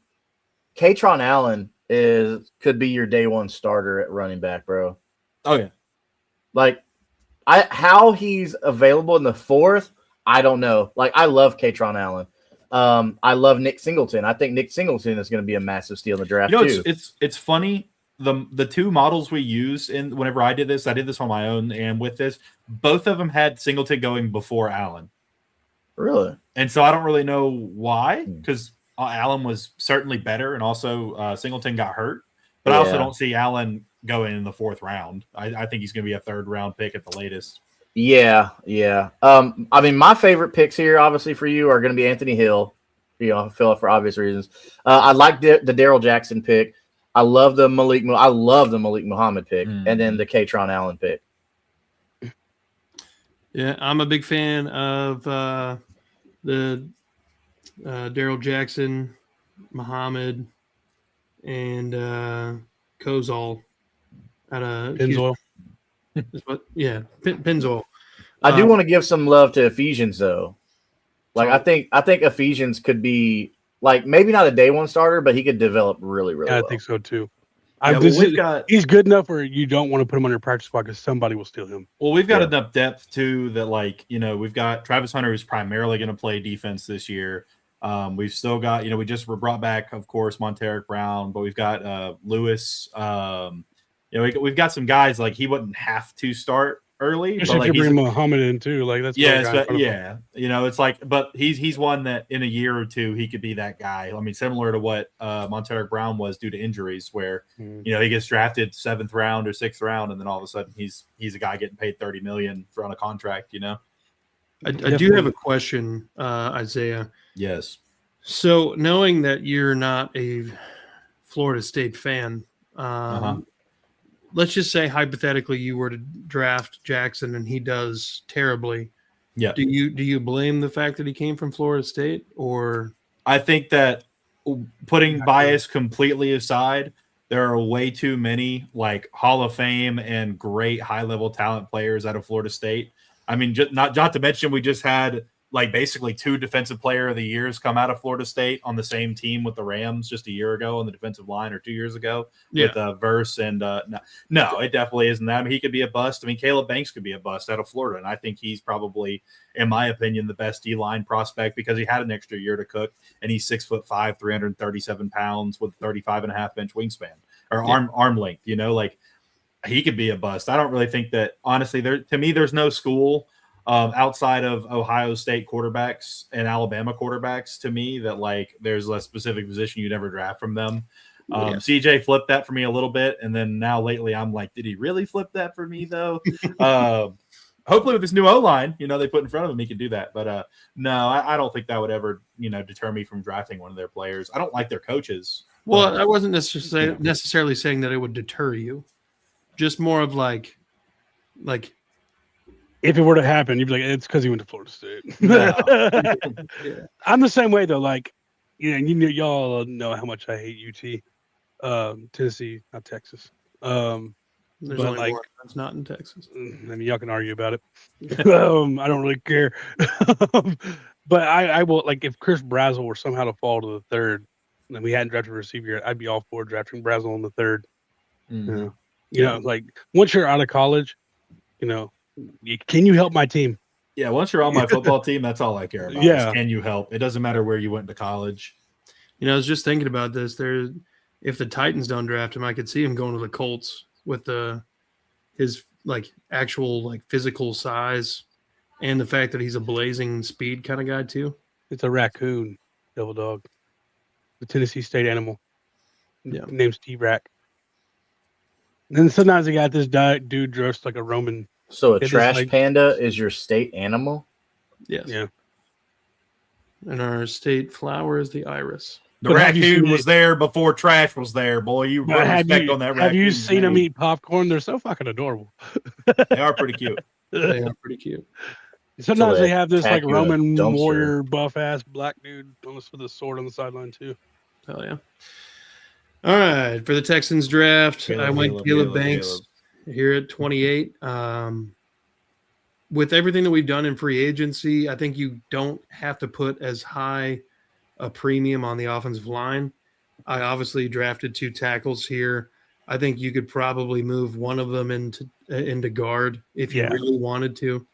Allen could be your day one starter at running back, bro. Oh yeah. Like how he's available in the 4th, I don't know. Like I love Katron Allen. I love Nick Singleton. I think Nick Singleton is going to be a massive steal in the draft too. It's funny. The 2 models we used whenever I did this on my own, and with this, both of them had Singleton going before Allen. Really? And so I don't really know why, because Allen was certainly better, and also Singleton got hurt. But I also don't see Allen going in the 4th round. I think he's going to be a 3rd round pick at the latest. Yeah. I mean, my favorite picks here, obviously, for you are going to be Anthony Hill, Phil, for obvious reasons. I like the Darrell Jackson pick. I love the Malik Muhammad pick, and then the Katron Allen pick. Yeah, I'm a big fan of the Darrell Jackson, Muhammad, and Kozol out of Pennzoil. Pennzoil. I do want to give some love to Ephesians, though. Like I think Ephesians could be like maybe not a day one starter, but he could develop really well. I think so too. He's good enough where you don't want to put him on your practice squad because somebody will steal him. Well, we've got enough depth too that we've got Travis Hunter who's primarily going to play defense this year. We've still got, we just were brought back, of course, Monteric Brown, but we've got Lewis. We've got some guys like he wouldn't have to start early, Especially but if like you he's bring Muhammad in too. Like that's another guy in front of him. it's like, but he's one that in a year or two he could be that guy. I mean, similar to what Monteric Brown was due to injuries, where he gets drafted 7th round or 6th round, and then all of a sudden he's a guy getting paid $30 million on a contract. I do have a question, Isaiah. Yes. So knowing that you're not a Florida State fan, let's just say hypothetically you were to draft Jackson and he does terribly. Yeah. Do you blame the fact that he came from Florida State, or? I think that putting bias completely aside, there are way too many like Hall of Fame and great high-level talent players out of Florida State. I mean, not to mention we just had like basically 2 defensive player of the years come out of Florida State on the same team with the Rams just a year ago on the defensive line, or 2 years ago with Verse and no, it definitely isn't that. I mean, he could be a bust. I mean, Caleb Banks could be a bust out of Florida, and I think he's probably, in my opinion, the best D-line prospect because he had an extra year to cook, and he's 6'5", 337 pounds with 35.5 inch wingspan or arm length. Like he could be a bust. I don't really think that, honestly. To me, there's no school outside of Ohio State quarterbacks and Alabama quarterbacks, to me, that like there's a specific position you never draft from them. CJ flipped that for me a little bit, and then now lately I'm like, did he really flip that for me though? Hopefully with this new O-line, they put in front of him, he could do that. But no, I don't think that would ever, deter me from drafting one of their players. I don't like their coaches. Well, I wasn't necessarily saying that it would deter you. Just more of like if it were to happen, you'd be like, it's because he went to Florida State. No. I'm the same way though. Like, y'all know how much I hate UT, Tennessee, not Texas. There's but only like, one that's not in Texas. I mean, y'all can argue about it. I don't really care. But I will, like, if Chris Brazzell were somehow to fall to the 3rd, and we hadn't drafted a receiver yet, I'd be all for drafting Brazzell in the 3rd. Mm-hmm. Like once you're out of college, can you help my team? Yeah, once you're on my football team, that's all I care about. Yeah, can you help? It doesn't matter where you went to college. I was just thinking about this. If the Titans don't draft him, I could see him going to the Colts with his like actual like physical size and the fact that he's a blazing speed kind of guy too. It's a raccoon, devil dog, the Tennessee State animal. Yeah, name's T-Rack. And then sometimes they got this dude dressed like a Roman. So a trash panda is your state animal? Yes. Yeah. And our state flower is the iris. The raccoon was there before trash was there, boy. You put respect on that raccoon. Have you seen them eat popcorn? They're so fucking adorable. They are pretty cute. They are pretty cute. Sometimes they have this like Roman warrior buff ass black dude with a sword on the sideline too. Hell yeah. All right. For the Texans draft, I went Caleb Banks here at 28. With everything that we've done in free agency, I think you don't have to put as high a premium on the offensive line. I obviously drafted 2 tackles here. I think you could probably move one of them into guard if you really wanted to.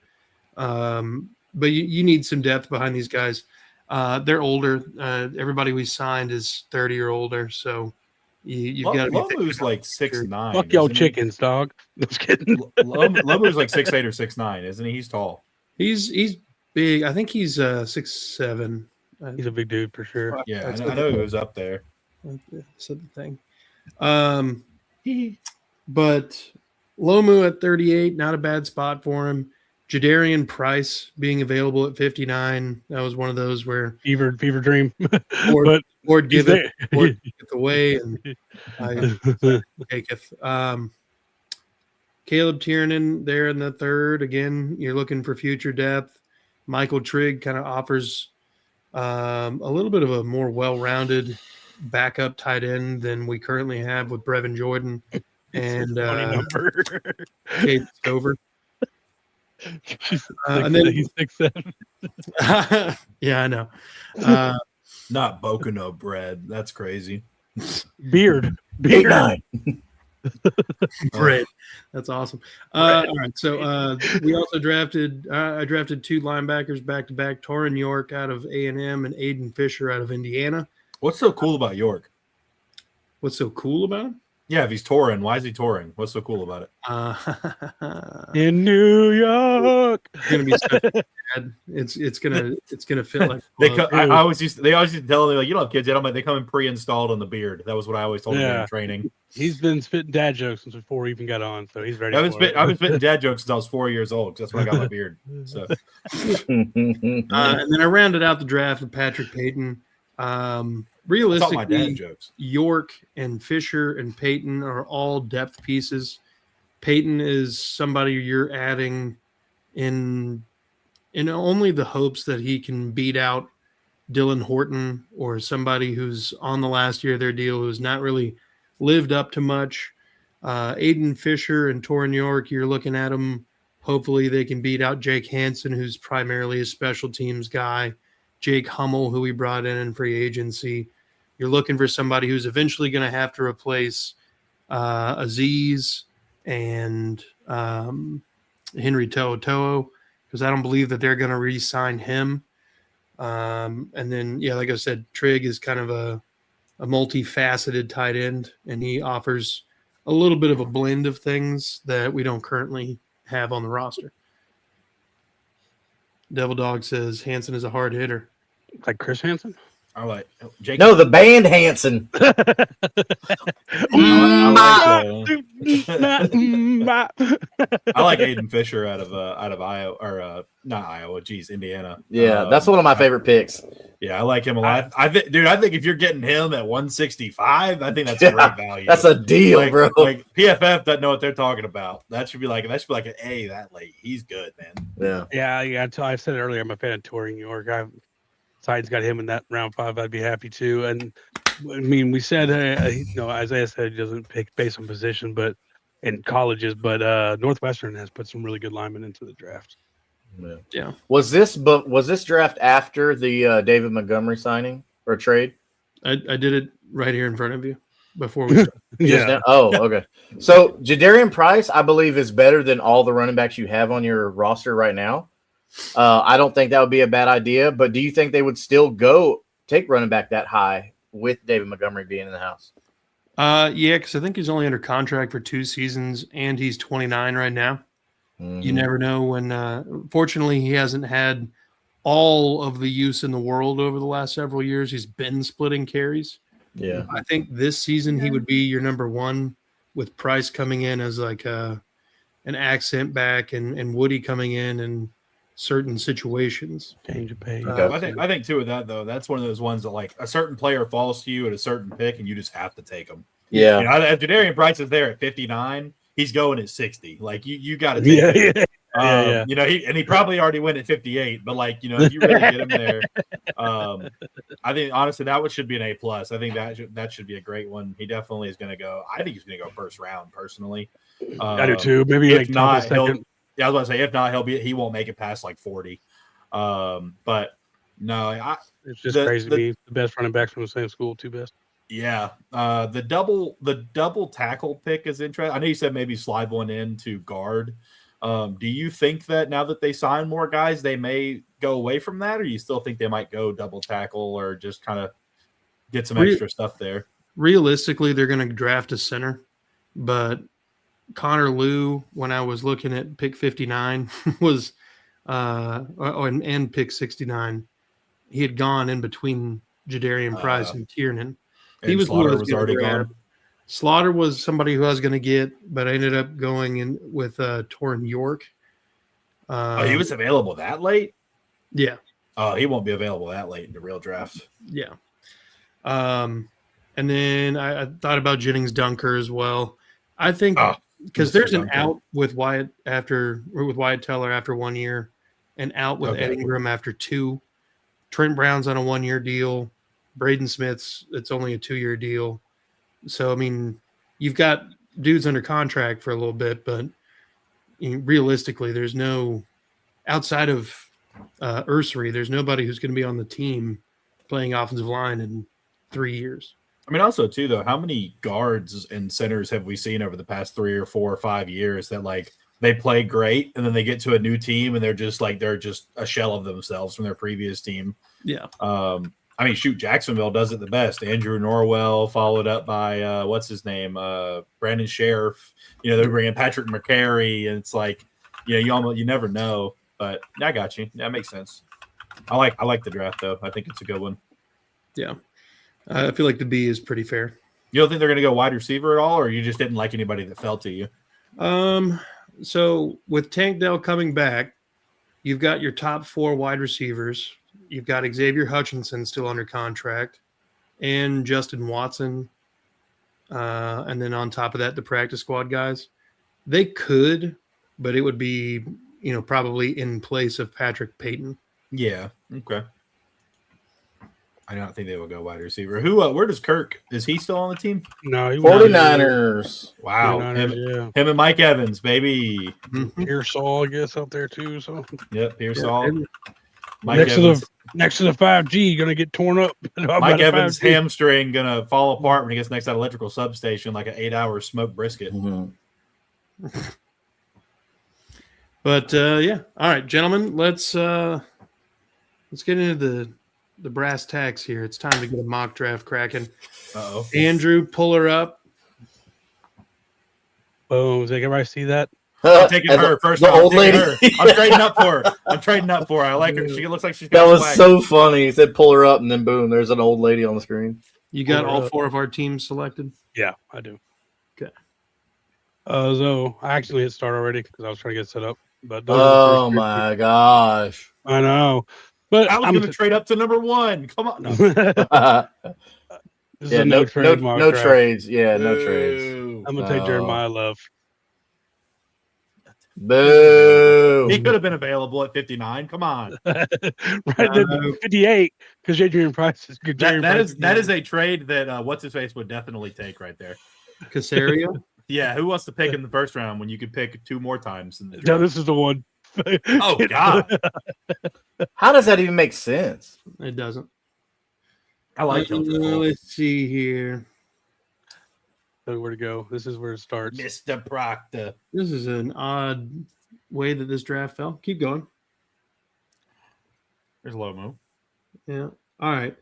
But you need some depth behind these guys. They're older. Everybody we signed is 30 or older, so you've got to be Lomu's like 6'9". Fuck y'all chickens, dog. Just kidding. Lomu's like 6'8" or 6'9", isn't he? He's tall. He's big. I think he's 6'7". He's a big dude for sure. Yeah, I know he was up there. Said the thing. But Lomu at 38, not a bad spot for him. Jadarian Price being available at 59. That was one of those where fever dream. or give it away and I taketh. Caleb Tiernan there in the 3rd. Again, you're looking for future depth. Michael Trigg kind of offers a little bit of a more well-rounded backup tight end than we currently have with Brevin Jordan and Kate Stover. And then he's 6'7". Yeah, I know. Not Bocono bread. That's crazy. Beard. 8'9". Bread. That's awesome. All right. So we also drafted. I drafted 2 linebackers back to back: Torrin York out of A&M and Aiden Fisher out of Indiana. What's so cool about York? What's so cool about him? Yeah, if he's touring, why is he touring? What's so cool about it? In New York. It's gonna be so bad. It's gonna fit like They glove. I always used to tell me, like, you don't have kids yet. I'm like, they come in pre-installed on the beard. That was what I always told them Yeah. in training. He's been spitting dad jokes since before he even got on, so he's ready. I've been for it. spitting dad jokes since I was 4 years old. 'Cause that's when I got my beard. So And then I rounded out the draft with Patrick Payton. I taught my dad Realistically, jokes. York and Fisher and Payton are all depth pieces. Payton is somebody you're adding in only the hopes that he can beat out Dylan Horton or somebody who's on the last year of their deal who's not really lived up to much. Aiden Fisher and Torrin York, you're looking at them. Hopefully they can beat out Jake Hansen, who's primarily a special teams guy. Jake Hummel, who we brought in free agency. You're looking for somebody who's eventually going to have to replace Aziz and Henry To'oTo'o, because I don't believe that they're going to re-sign him. And then, yeah, like I said, Trigg is kind of a multifaceted tight end, and he offers a little bit of a blend of things that we don't currently have on the roster. Devil Dog says Hansen is a hard hitter. Like Chris Hansen. I like Jake. No, the band Hanson. I like Aiden Fisher out of Iowa or not Iowa. Geez, Indiana. Yeah, that's one of my favorite picks. Yeah, I like him a lot. I think if you're getting him at 165, I think that's a great value. That's a deal, like, bro. Like PFF doesn't know what they're talking about. That should be like an A that late. He's good, man. Yeah. I said it earlier. I'm a fan of Touring New York. Sides got him in that round 5. I'd be happy to. And I mean, we said, Isaiah said he doesn't pick based on position, but in colleges. But Northwestern has put some really good linemen into the draft. Yeah. Was this draft after the David Montgomery signing or trade? I did it right here in front of you before we started. Just now? Oh, okay. So Jadarian Price, I believe, is better than all the running backs you have on your roster right now. I don't think that would be a bad idea, but do you think they would still go take running back that high with David Montgomery being in the house? Yeah, because I think he's only under contract for 2 seasons, and he's 29 right now. Mm-hmm. You never know when. Fortunately, he hasn't had all of the use in the world over the last several years. He's been splitting carries. Yeah, I think this season he would be your number 1 with Price coming in as like an accent back and Woody coming in certain situations. Change of pace. I think too with that though, that's one of those ones that like a certain player falls to you at a certain pick and you just have to take him. Yeah. You know, if Jadarian Price is there at 59, he's going at 60. Like you got to take him. Yeah. You know, he probably already went at 58, but like, you know, if you really get him there, I think honestly that should be an A+. I think that should be a great one. He definitely is going to go. I think he's going to go first round personally. I do too. Maybe if like not, second. Yeah, I was about to say, if not, he won't make it past like 40. But no, It's just crazy to me. The best running backs from the same school, 2 best. Yeah. The double tackle pick is interesting. I know you said maybe slide one in to guard. Do you think that now that they sign more guys, they may go away from that, or you still think they might go double tackle or just kind of get some extra stuff there? Realistically, they're going to draft a center, but Connor Liu, when I was looking at pick 59, was and pick 69, he had gone in between Jadarian Price and Tiernan. He was Slaughter was already gone. Slaughter was somebody who I was going to get, but I ended up going in with Torrin York. He was available that late? Yeah. Oh, he won't be available that late in the real draft. Yeah. And then I thought about Jennings Dunker as well. I think because there's an out with Wyatt Teller after 1 year, and out with Edingram after 2. Trent Brown's on a 1-year deal. Braden Smith's, it's only a 2-year deal. So, I mean, you've got dudes under contract for a little bit, but realistically, there's no – outside of Ursary, there's nobody who's going to be on the team playing offensive line in 3 years. I mean, also too though, how many guards and centers have we seen over the past 3 or 4 or 5 years that like they play great and then they get to a new team and they're just a shell of themselves from their previous team. Yeah. I mean, shoot, Jacksonville does it the best. Andrew Norwell, followed up by what's his name, Brandon Sheriff. You know, they bring in Patrick McCary, and it's like, you know, you never know. But I got you. That makes sense. I like the draft though. I think it's a good one. Yeah. I feel like the B is pretty fair. You don't think they're going to go wide receiver at all, or you just didn't like anybody that fell to you? So with Tank Dell coming back, you've got your top 4 wide receivers. You've got Xavier Hutchinson still under contract, and Justin Watson, and then on top of that, the practice squad guys. They could, but it would be, you know, probably in place of Patrick Payton. Yeah. Okay. I don't think they will go wide receiver. Where does Kirk? Is he still on the team? No, he 49ers. Wow. 49ers, Him and Mike Evans, baby. Pearsall, I guess, out there too. So Yep, Pearsall. Yeah. Mike Evans. Next to the 5G, gonna get torn up. Mike Evans' hamstring gonna fall apart when he gets next to that electrical substation like an 8-hour smoked brisket. Mm-hmm. But yeah, all right, gentlemen, let's get into the brass tacks here. It's time to get a mock draft cracking. Uh-oh. Andrew, pull her up. Boom! Did everybody see that? I'm taking her first. The old lady. I'm trading up for her. I like her. She looks like she's got That was swag. so funny. He said pull her up, and then boom, there's an old lady on the screen. You got all 4 of our teams selected? Yeah, I do. Okay. So I actually hit start already because I was trying to get set up. But Oh my gosh. I know. But I was I'm going to trade up to number 1. Come on. No. This is Yeah, a no trade mock draft. trades. Yeah, no trades. Boo. I'm gonna take Jeremiah Love. Boo. He could have been available at 59. Come on. Right then 58 because Adrian Price is good. That is a trade that what's his face would definitely take right there. Casario? Yeah, who wants to pick in the first round when you could pick 2 more times in the No, draft? this is the one. Oh God. How does that even make sense? It doesn't. I like him. Let's see here. Where to go? This is where it starts. Mr. Proctor. This is an odd way that this draft fell. Keep going. There's Lomo. Yeah. All right.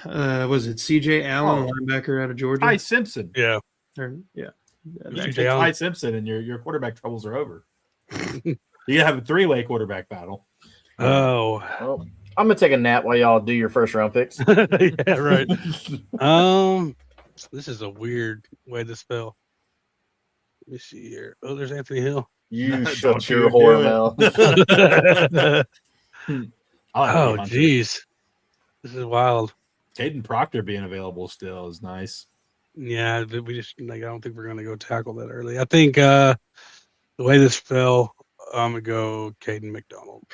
Was it CJ Allen, linebacker out of Georgia? Ty Simpson. Yeah. Yeah. CJ Allen. Ty Simpson, and your quarterback troubles are over. You have a 3-way quarterback battle. Oh. Well, I'm gonna take a nap while y'all do your first round picks. Yeah, right. This is a weird way to spell. Let me see here. Oh, there's Anthony Hill. You Don't shut you your do whore it. mouth. Oh, jeez. This is wild. Caden Proctor being available still is nice. Yeah, we just I don't think we're gonna go tackle that early. I think the way this fell, I'm gonna go Caden McDonald.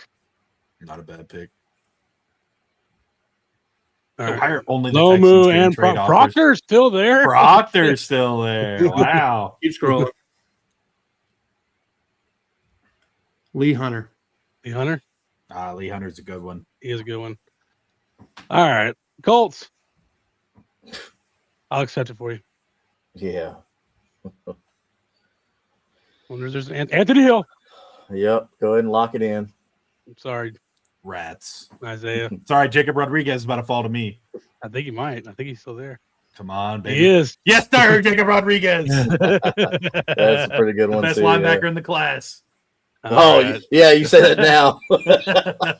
Not a bad pick. All right. Why are only the Lomu Texans getting and trade offers? Proctor's still there. Proctor's still there. Wow. Keep scrolling. Lee Hunter. Lee Hunter. Lee Hunter's a good one. He is a good one. All right, Colts. I'll accept it for you. Yeah. There's Anthony Hill. Yep. Go ahead and lock it in. I'm sorry, Rats. Isaiah. Sorry, Jacob Rodriguez is about to fall to me. I think he might. I think he's still there. Come on, baby. He is. Yes, sir, Jacob Rodriguez. That's a pretty good one. Best too, linebacker yeah. in the class. Oh, yeah, you say that now.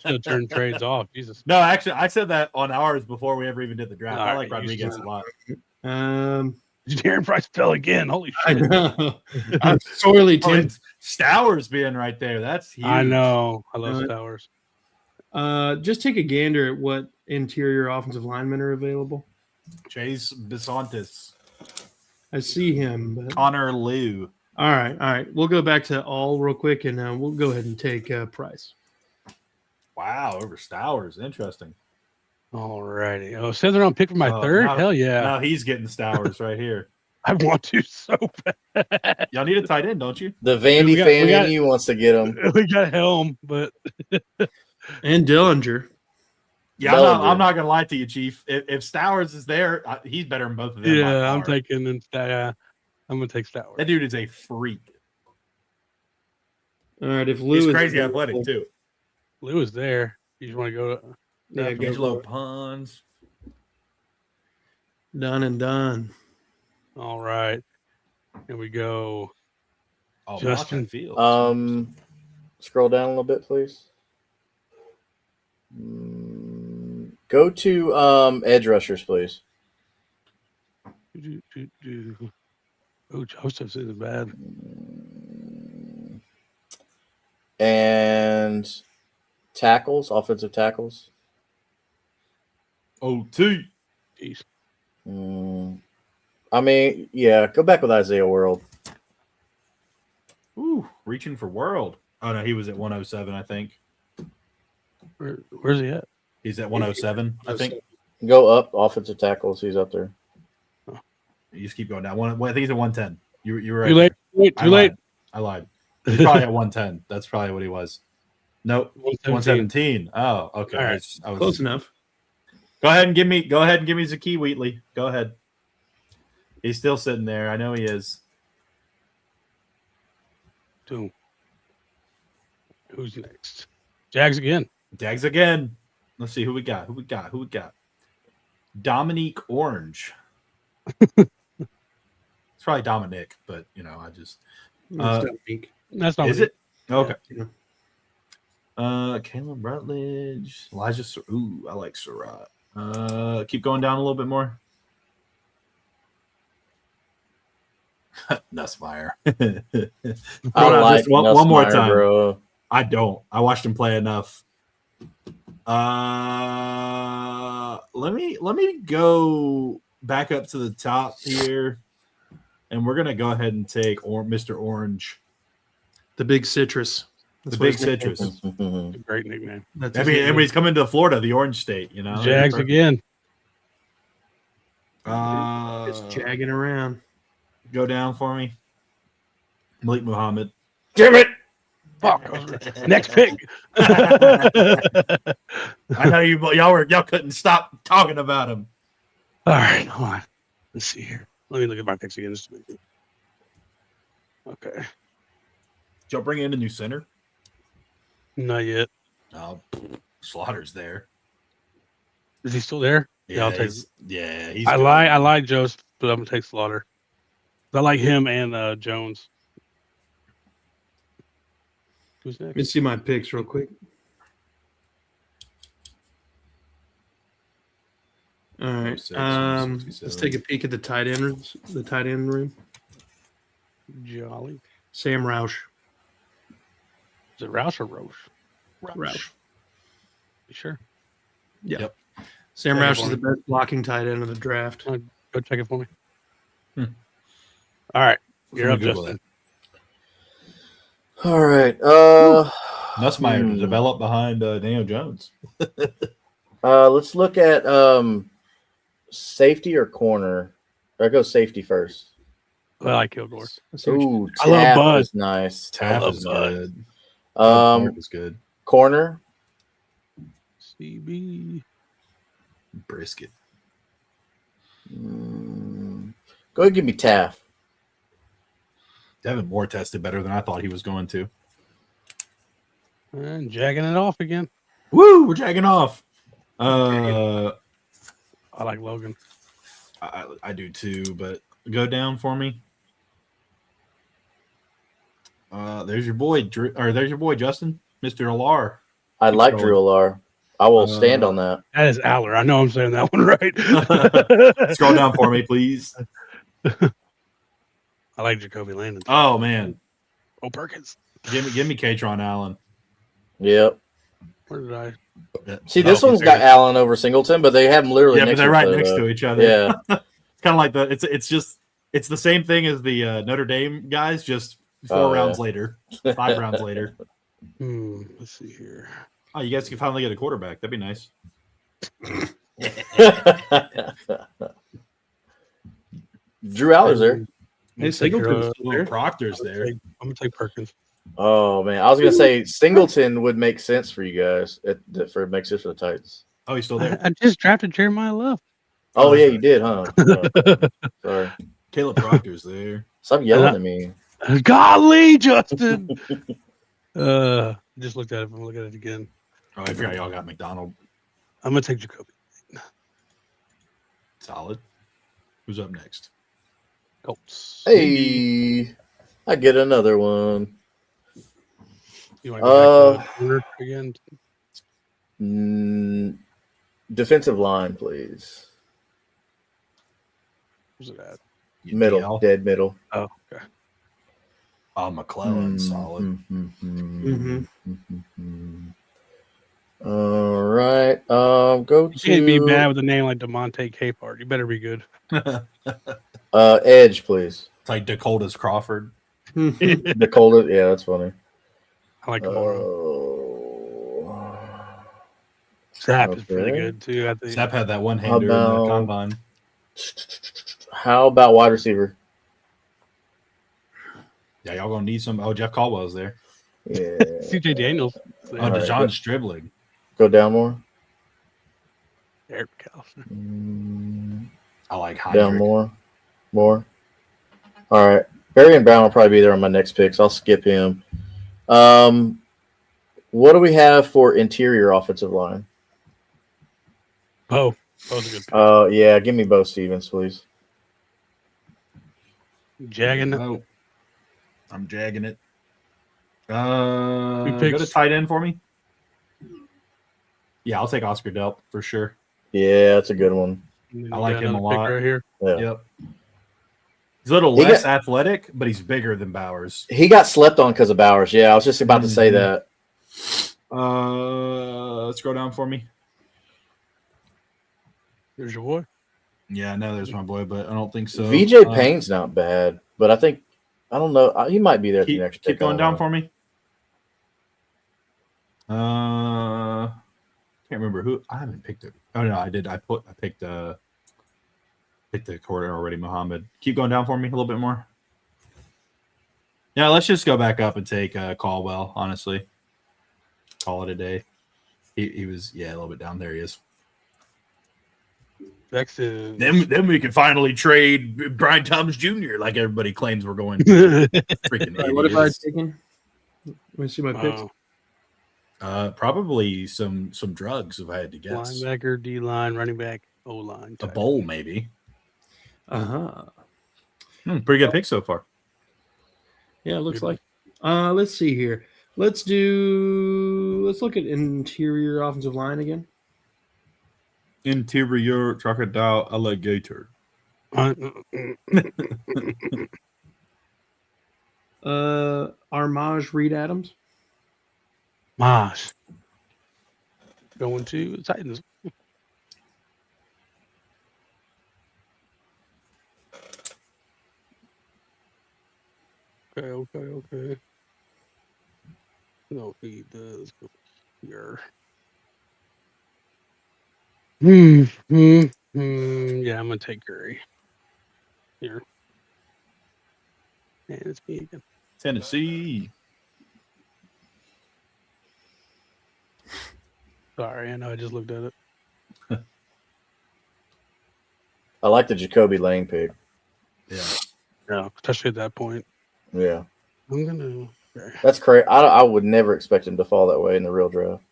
Should turn trades off. Jesus. No, actually, I said that on ours before we ever even did the draft. All I right, like Rodriguez a lot. Darren Price fell again. Holy I shit. know. I'm sorely Oh, tempted. Stowers being right there. That's huge. I know. I love Stowers. Just take a gander at what interior offensive linemen are available. Chase Bisontis. I see him. But... Connor Liu. All right. We'll go back to all real quick, and we'll go ahead and take Price. Wow, over Stowers. Interesting. All righty. Oh, 7th round pick for my Oh, third? now- Hell yeah. Now he's getting Stowers right here. I want to so bad. Y'all need a tight end, don't you? The Vandy We got- fan we got- in you wants to get him. We got Helm, but And Dillinger. Yeah, Bellinger. I'm not gonna lie to you, Chief. If Stowers is there, he's better than both of them. by Yeah, I'm far. taking I'm gonna take Stowers. That dude is a freak. All right, if Lou He's is crazy available- athletic too. Lou is there. You just want to go? Yeah, go Angelo for it. Pons. Done and done. All right. Here we go. Oh, Justin Malachi Fields. Scroll down a little bit, please. Go to edge rushers, please. Oh, Joseph's isn't bad. And tackles, offensive tackles. OT. Jeez. I mean, yeah, go back with Isaiah World. Ooh, reaching for world. Oh no, he was at 107, I think. Where's he at? He's at 107, I think. Go up, offensive tackles. He's up there. You just keep going down. I think he's at 110. You're right. Too late. Wait, too late. I lied. He's probably at 110. That's probably what he was. Nope. 117. Oh, okay. All right. I was Close enough. Go ahead and give me Zakee Wheatley. Go ahead. He's still sitting there. I know he is. Two. Who's next? Jags again. Dags again. Let's see who we got. Dominique Orange. It's probably Dominic, but I just That's not is it? Okay. Yeah. Caleb Rutledge, Elijah. Ooh, I like Surratt. Keep going down a little bit more. Nussmeier. I like one more Nussmeier, time. bro. I don't. I watched him play enough. Let me go back up to the top here, and we're gonna go ahead and take Mr. Orange, The big citrus. That's the what big his name is. citrus. Great nickname. That's I his mean, name. everybody's coming to Florida, the Orange State. Jags again. Just jagging around. Go down for me, Malik Muhammad. Damn it! Fuck. Next pick. I know y'all couldn't stop talking about him. All right, hold on. Let's see here. Let me look at my picks again. Just a minute. Okay. Did y'all bring in a new center? Not yet. Oh, Slaughter's there. Is he still there? Yeah, I'll take. he's I good. like Joseph, but I'm gonna take Slaughter. I like him and Jones. Who's Let me next? see my picks real quick. All right. 06, Let's 67. take a peek at the tight end room. Jolly. Sam Roush. Is it Roush or Roche? Roush. You sure? Yeah. Yep. Sam Take it Roush for is the me. best blocking tight end of the draft. Go check it for me. Hmm. All right. You're Let up, me Google Justin. All right. Nussmeier to develop behind Daniel Jones. Let's look at safety or corner. I go safety first. I like Kilgore. Ooh, I love Taff Bud. is nice. Taff love is Bud. good. Um, is good. corner. CB. Brisket. Go ahead and give me Taff. Devin Moore tested better than I thought he was going to. And jagging it off again. Woo! We're dragging off. I I like Logan. do too, but go down for me. There's your boy Drew, or there's your boy Justin, Mr. Alar. I Keep like scrolling. Drew Alar. I will stand on that. That is Aller. I know I'm saying that one right. Scroll down for me, please. I like Jacoby Landon. Oh man, Perkins. give me Katron Allen. Yep. Where did I? See, this one's got Allen over Singleton, but they have them literally Yeah, but next they're to right each next other. to each other. Yeah. It's kind of like it's the same thing as the Notre Dame guys, just 4 rounds later, 5 rounds later. Let's see here. Oh, you guys can finally get a quarterback. That'd be nice. Drew Aller's there. Hey, Singleton's still Little there. Proctor's there. I'm gonna take Perkins. Oh man, I was gonna say Singleton would make sense for you guys. For it makes sense for the Titans. Oh, he's still there. I just drafted Jeremiah Love. Oh, that's yeah, right. you did, huh? Yeah. Sorry. Caleb Proctor's there. Stop yelling at me. Golly, Justin. Just looked at it. I'm looking at it again. Oh, I forgot y'all got McDonald. I'm gonna take Jacoby. Solid. Who's up next? Colts. Hey, I get another one. You want to go back to corner again? Defensive line, please. Where's it at? Middle, DL? dead middle. Oh, okay. Oh, McClellan, solid. All right. Go You can't be bad to with a name like DeMonte Capehart. You better be good. edge, please. It's like Dakota's Crawford. Dakota. Yeah, that's funny. I like Kamara. Oh. Zap is pretty okay. good too. I think. Zap had that one hander in the about- combine. How about wide receiver? Yeah, y'all gonna need some. Oh, Jeff Caldwell's there. Yeah. CJ Daniels. Oh, All right, DeJohn good. Stribling. Go down more. Eric Carlson. I like Down Heinrich. more. All right. Barry and Brown will probably be there on my next picks. I'll skip him. What do we have for interior offensive line? Oh, that was a good pick. Yeah, give me Bo Stevens, please. Jagging. Oh, I'm jagging it. Who Go to picks? tight end for me. Yeah, I'll take Oscar Delp for sure. Yeah, that's a good one. And then I you like got him a another pick lot. right here. Yeah. Yep. He's a little He less athletic, but he's bigger than Bowers. He got slept on because of Bowers. Yeah, I was just about to say that. Scroll down for me. There's your boy. Yeah, I know there's my boy, but I don't think so. VJ Payne's not bad, but I don't know. He might be there at the next Keep pick. going down for me. Can't remember who. I haven't picked it. Oh no, I did. I picked the quarter already. Muhammad. Keep going down for me a little bit more. Yeah, let's just go back up and take Caldwell. Honestly, call it a day. He was a little bit down there. He is. Texans. Then we can finally trade Brian Thomas Jr. like everybody claims we're going to. Freaking All right, what have I idiots. taken? Let me see my picks. Probably some drugs if I had to guess. Linebacker, D line, running back, O line. A bowl maybe. Uh-huh. Pretty good pick so far. Yeah, it looks like. Let's see here. Let's look at interior offensive line again. Interior crocodile alligator. Armage Reed Adams. Mosh. Going to Titans. Okay. No, he does go here. Yeah, I'm gonna take Curry. Here. And it's me again. Tennessee. Sorry, I know I just looked at it. I like the Jacoby Lane pick. Yeah. Yeah, especially at that point. Yeah, I'm gonna. Okay. that's crazy. I would never expect him to fall that way in the real draft.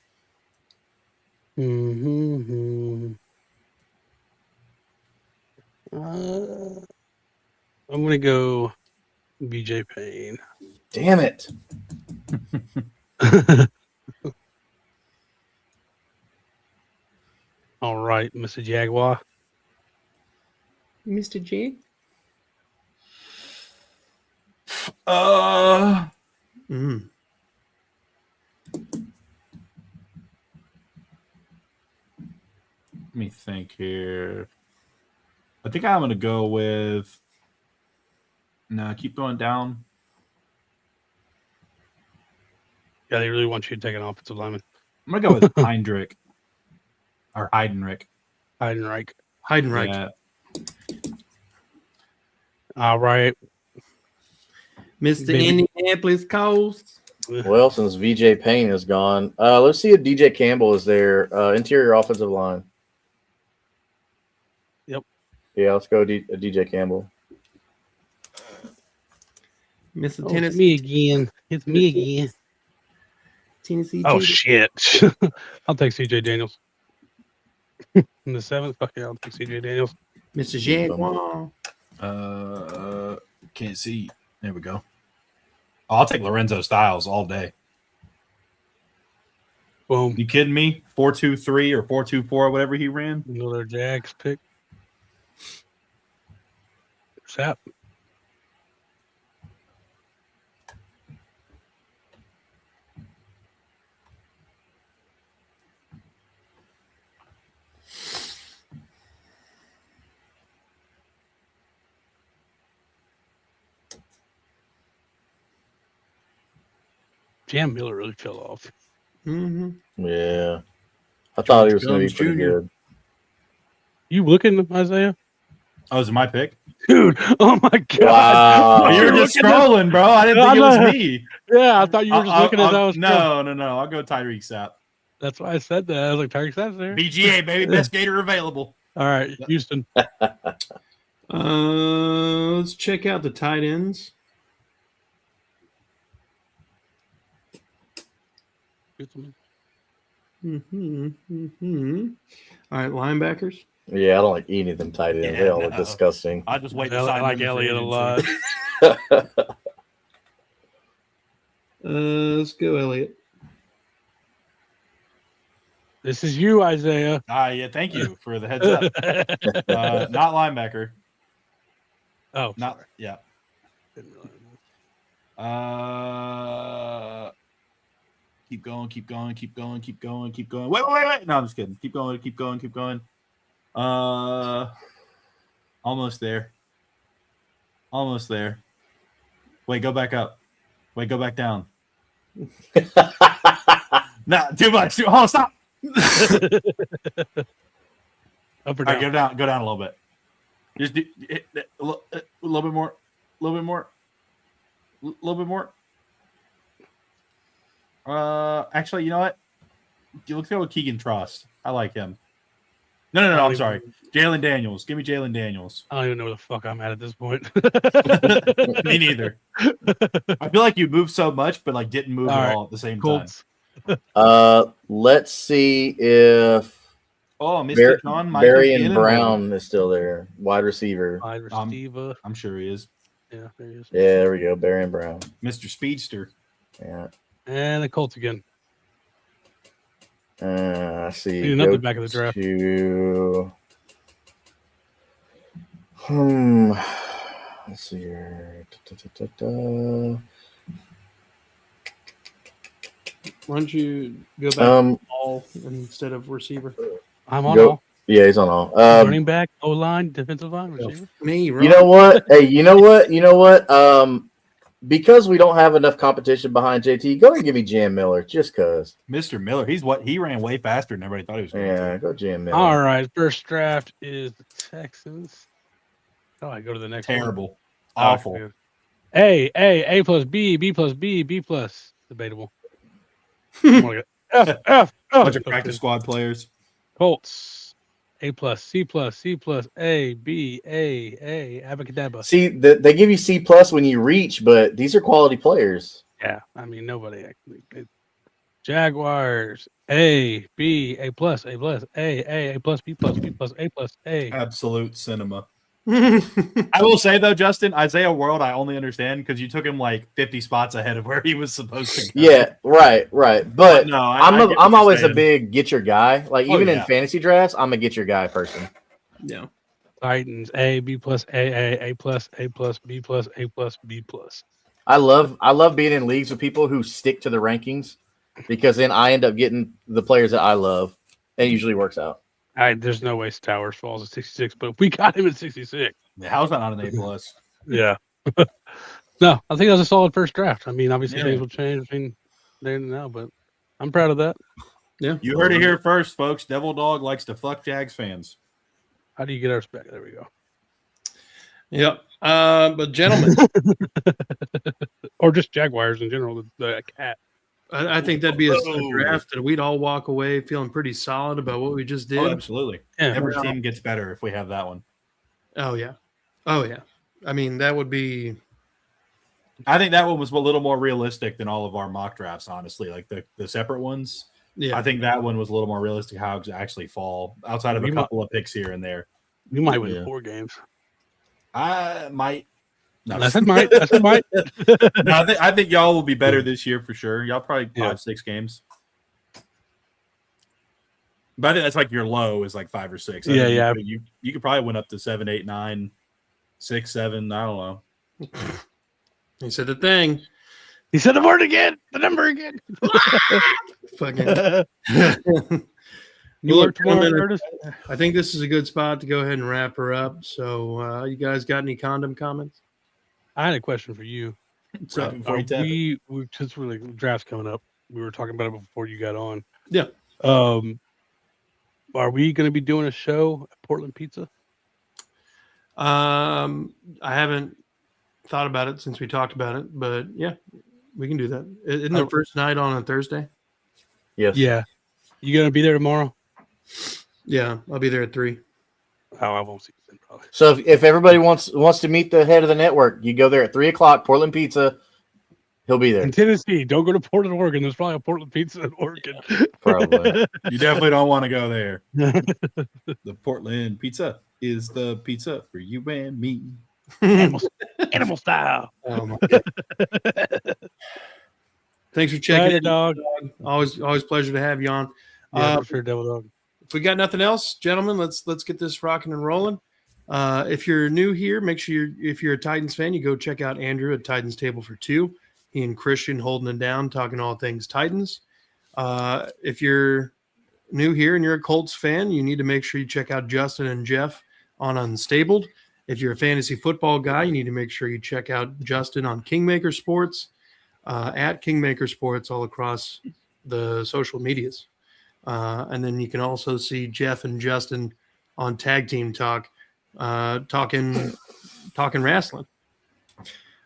I'm gonna go BJ Payne. Damn it! All right, Mr. Jaguar. Mr. J. Mm. Let me think here. I think I'm gonna go with. No, keep going down. Yeah, they really want you to take an offensive lineman. I'm gonna go with Heinrich or Heidenreich. Heidenreich. Heidenreich. Yeah. All right. Mr. Baby. Indianapolis Colts. Well, since VJ Payne is gone, let's see if DJ Campbell is there. Interior offensive line. Yep. Yeah, let's go DJ Campbell. Miss the Oh, it's Tennessee. me again. It's me again. Tennessee. Oh Titans. shit! I'll take CJ Daniels in the 7th. Fuck yeah, I'll take CJ Daniels. Mr. Jaguar. Can't see. There we go. Oh, I'll take Lorenzo Styles all day. Boom. You kidding me? 4.23 or 4.24, whatever he ran. Another Jags pick. Sap. Jam Miller really fell off. Mm-hmm. Yeah, I thought he was going to Jones be pretty Jr. good. You looking, Isaiah? Oh, is it my pick? Dude, oh my god. Wow. Oh, you were You're just looking at- scrolling, bro. I didn't think it was me. Yeah, I thought you were just looking as I was scrolling. No. I'll go Tyreek Sapp. That's why I said that. I was like, Tyreek Sapp's there. BGA, baby. Best gator available. All right, Houston. Let's check out the tight ends. Mm-hmm. All right, linebackers. Yeah, I don't like any of them tight ends. They all look disgusting. I'll just wait to I sign like them in free Elliott a agency. lot. Let's go, Elliott. This is you, Isaiah. Yeah, thank you for the heads up. Not linebacker. Oh, Not yeah. Keep going. Wait. No, I'm just kidding. Keep going. Almost there. Wait, go back up. Wait, go back down. Nah, too much. Oh, stop. Up or All right, down? go down a little bit. Just do a little bit more. A little bit more. Actually, you know what? Let's go with Keegan Trust. I like him. No. I'm sorry. Jalen Daniels. Give me Jalen Daniels. I don't even know where the fuck I'm at this point. Me neither. I feel like you moved so much, but like didn't move All at right. all at the same Colts. Let's see if time. Oh, Mr. John Michael Barry and Gannon. Brown is still there. Wide receiver. Wide receiver. I'm sure he is. Yeah, there he is. Yeah, there we go. Barry and Brown. Mr. Speedster. Yeah. And the Colts again. I see. Need another back of the draft. Let's see here. Why don't you go back to all instead of receiver? I'm on Go- all. Yeah, he's on all. Running back, O line, defensive line, receiver. Me, You know what? Hey, you know what? Because we don't have enough competition behind JT, go ahead and give me Jam Miller, just cause. Mr. Miller. He ran way faster than everybody thought he was going Yeah, to. go Jam Miller. All right, first draft is the Texans. Oh, I go to the next one. Terrible. Oh, Awful. good. A plus B, B plus B, B plus. Debatable. I'm gonna go F. Bunch of practice squad players. Colts. A plus, C plus, C plus, A, B, A, Abacadabra. See, they give you C plus when you reach, but these are quality players. Yeah, I mean nobody actually. Jaguars. A, B, A plus, A plus, A plus, B plus, B plus, A plus, A. Absolute cinema. I will say though, Justin, Isaiah World, I only understand because you took him like 50 spots ahead of where he was supposed to go. Yeah, right. But no, I'm get what I'm you're always a saying. big get your guy. Like Oh, even in yeah. fantasy drafts, I'm a get your guy person. Yeah. Titans. A, B plus, A plus, A plus, B plus, A plus, B plus. I love being in leagues with people who stick to the rankings because then I end up getting the players that I love. And it usually works out. There's no way Towers falls at 66, but we got him at 66. How's that not an A plus? Yeah. No, I think that was a solid first draft. I mean, obviously Yeah. things will change between there and now, but I'm proud of that. Yeah. You heard it here first, folks. Devil Dog likes to fuck Jags fans. How do you get our spec? There we go. Yep. But gentlemen, Or just Jaguars in general. The cat. I think that'd be a draft that we'd all walk away feeling pretty solid about what we just did. Oh, absolutely. Yeah. Every team gets better if we have that one. Oh yeah. I mean, that would be. I think that one was a little more realistic than all of our mock drafts, honestly. Like the separate ones. Yeah. I think that one was a little more realistic how it actually fall outside of a couple of picks here and there. You might win 4 games. I might. No, That's it, might. That's it, might. No, I think y'all will be better this year for sure. Y'all probably 5-6 games. But I think that's like your low is like 5 or 6. Yeah. You could probably win up to 7, 8, 9, 6, 7. I don't know. He said the thing. He said the word again. The number again. Fucking. You Look, work tomorrow, gentlemen, Curtis? I think this is a good spot to go ahead and wrap her up. So, you guys got any condom comments? I had a question for you. So, Before you tap it. We since we're like draft's coming up, we were talking about it before you got on. Yeah. Are we going to be doing a show at Portland Pizza? I haven't thought about it since we talked about it, but yeah, we can do that. Isn't the first night on a Thursday? Yes. Yeah. You going to be there tomorrow? Yeah, I'll be there at 3. Oh, I won't see you then, probably. So if everybody wants to meet the head of the network, you go there at 3:00. Portland Pizza. He'll be there. In Tennessee, don't go to Portland, Oregon. There's probably a Portland Pizza in Oregon. Probably. You definitely don't want to go there. The Portland pizza is the pizza for you and me. Animal style. Oh my God. Thanks for checking Later, in, dog. Always pleasure to have you on. Yeah, for sure, Devil Dog. If we got nothing else, gentlemen, let's get this rocking and rolling. If you're new here, make sure if you're a Titans fan, you go check out Andrew at Titans Table for Two. He and Christian holding it down, talking all things Titans. If you're new here and you're a Colts fan, you need to make sure you check out Justin and Jeff on Unstabled. If you're a fantasy football guy, you need to make sure you check out Justin on Kingmaker Sports, at Kingmaker Sports all across the social medias. And then you can also see Jeff and Justin on Tag Team Talk, talking wrestling.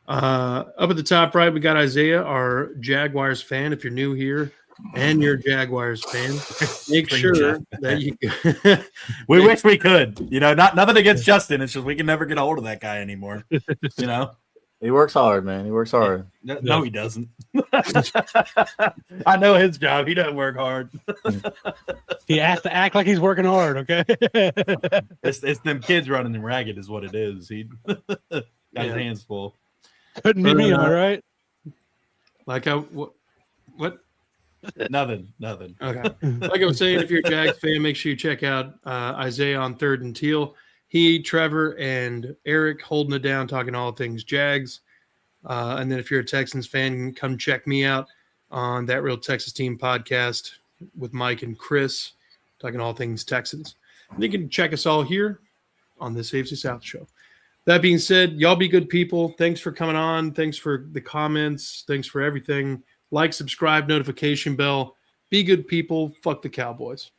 Up at the top right, we got Isaiah, our Jaguars fan. If you're new here and you're a Jaguars fan, make sure that you We wish we could. Nothing against Justin. It's just we can never get a hold of that guy anymore. He works hard, man. He works hard. No, he doesn't. I know his job. He doesn't work hard. He has to act like he's working hard, okay? It's them kids running him ragged is what it is. He got his hands full. Couldn't be me, all right? like what? Nothing. Okay. Like I was saying, if you're a Jags fan, make sure you check out Isaiah on Third and Teal. He, Trevor, and Eric holding it down, talking all things Jags. And then if you're a Texans fan, come check me out on That Real Texas Team podcast with Mike and Chris, talking all things Texans. And you can check us all here on this AFC South show. That being said, y'all be good people. Thanks for coming on. Thanks for the comments. Thanks for everything. Like, subscribe, notification bell. Be good people. Fuck the Cowboys.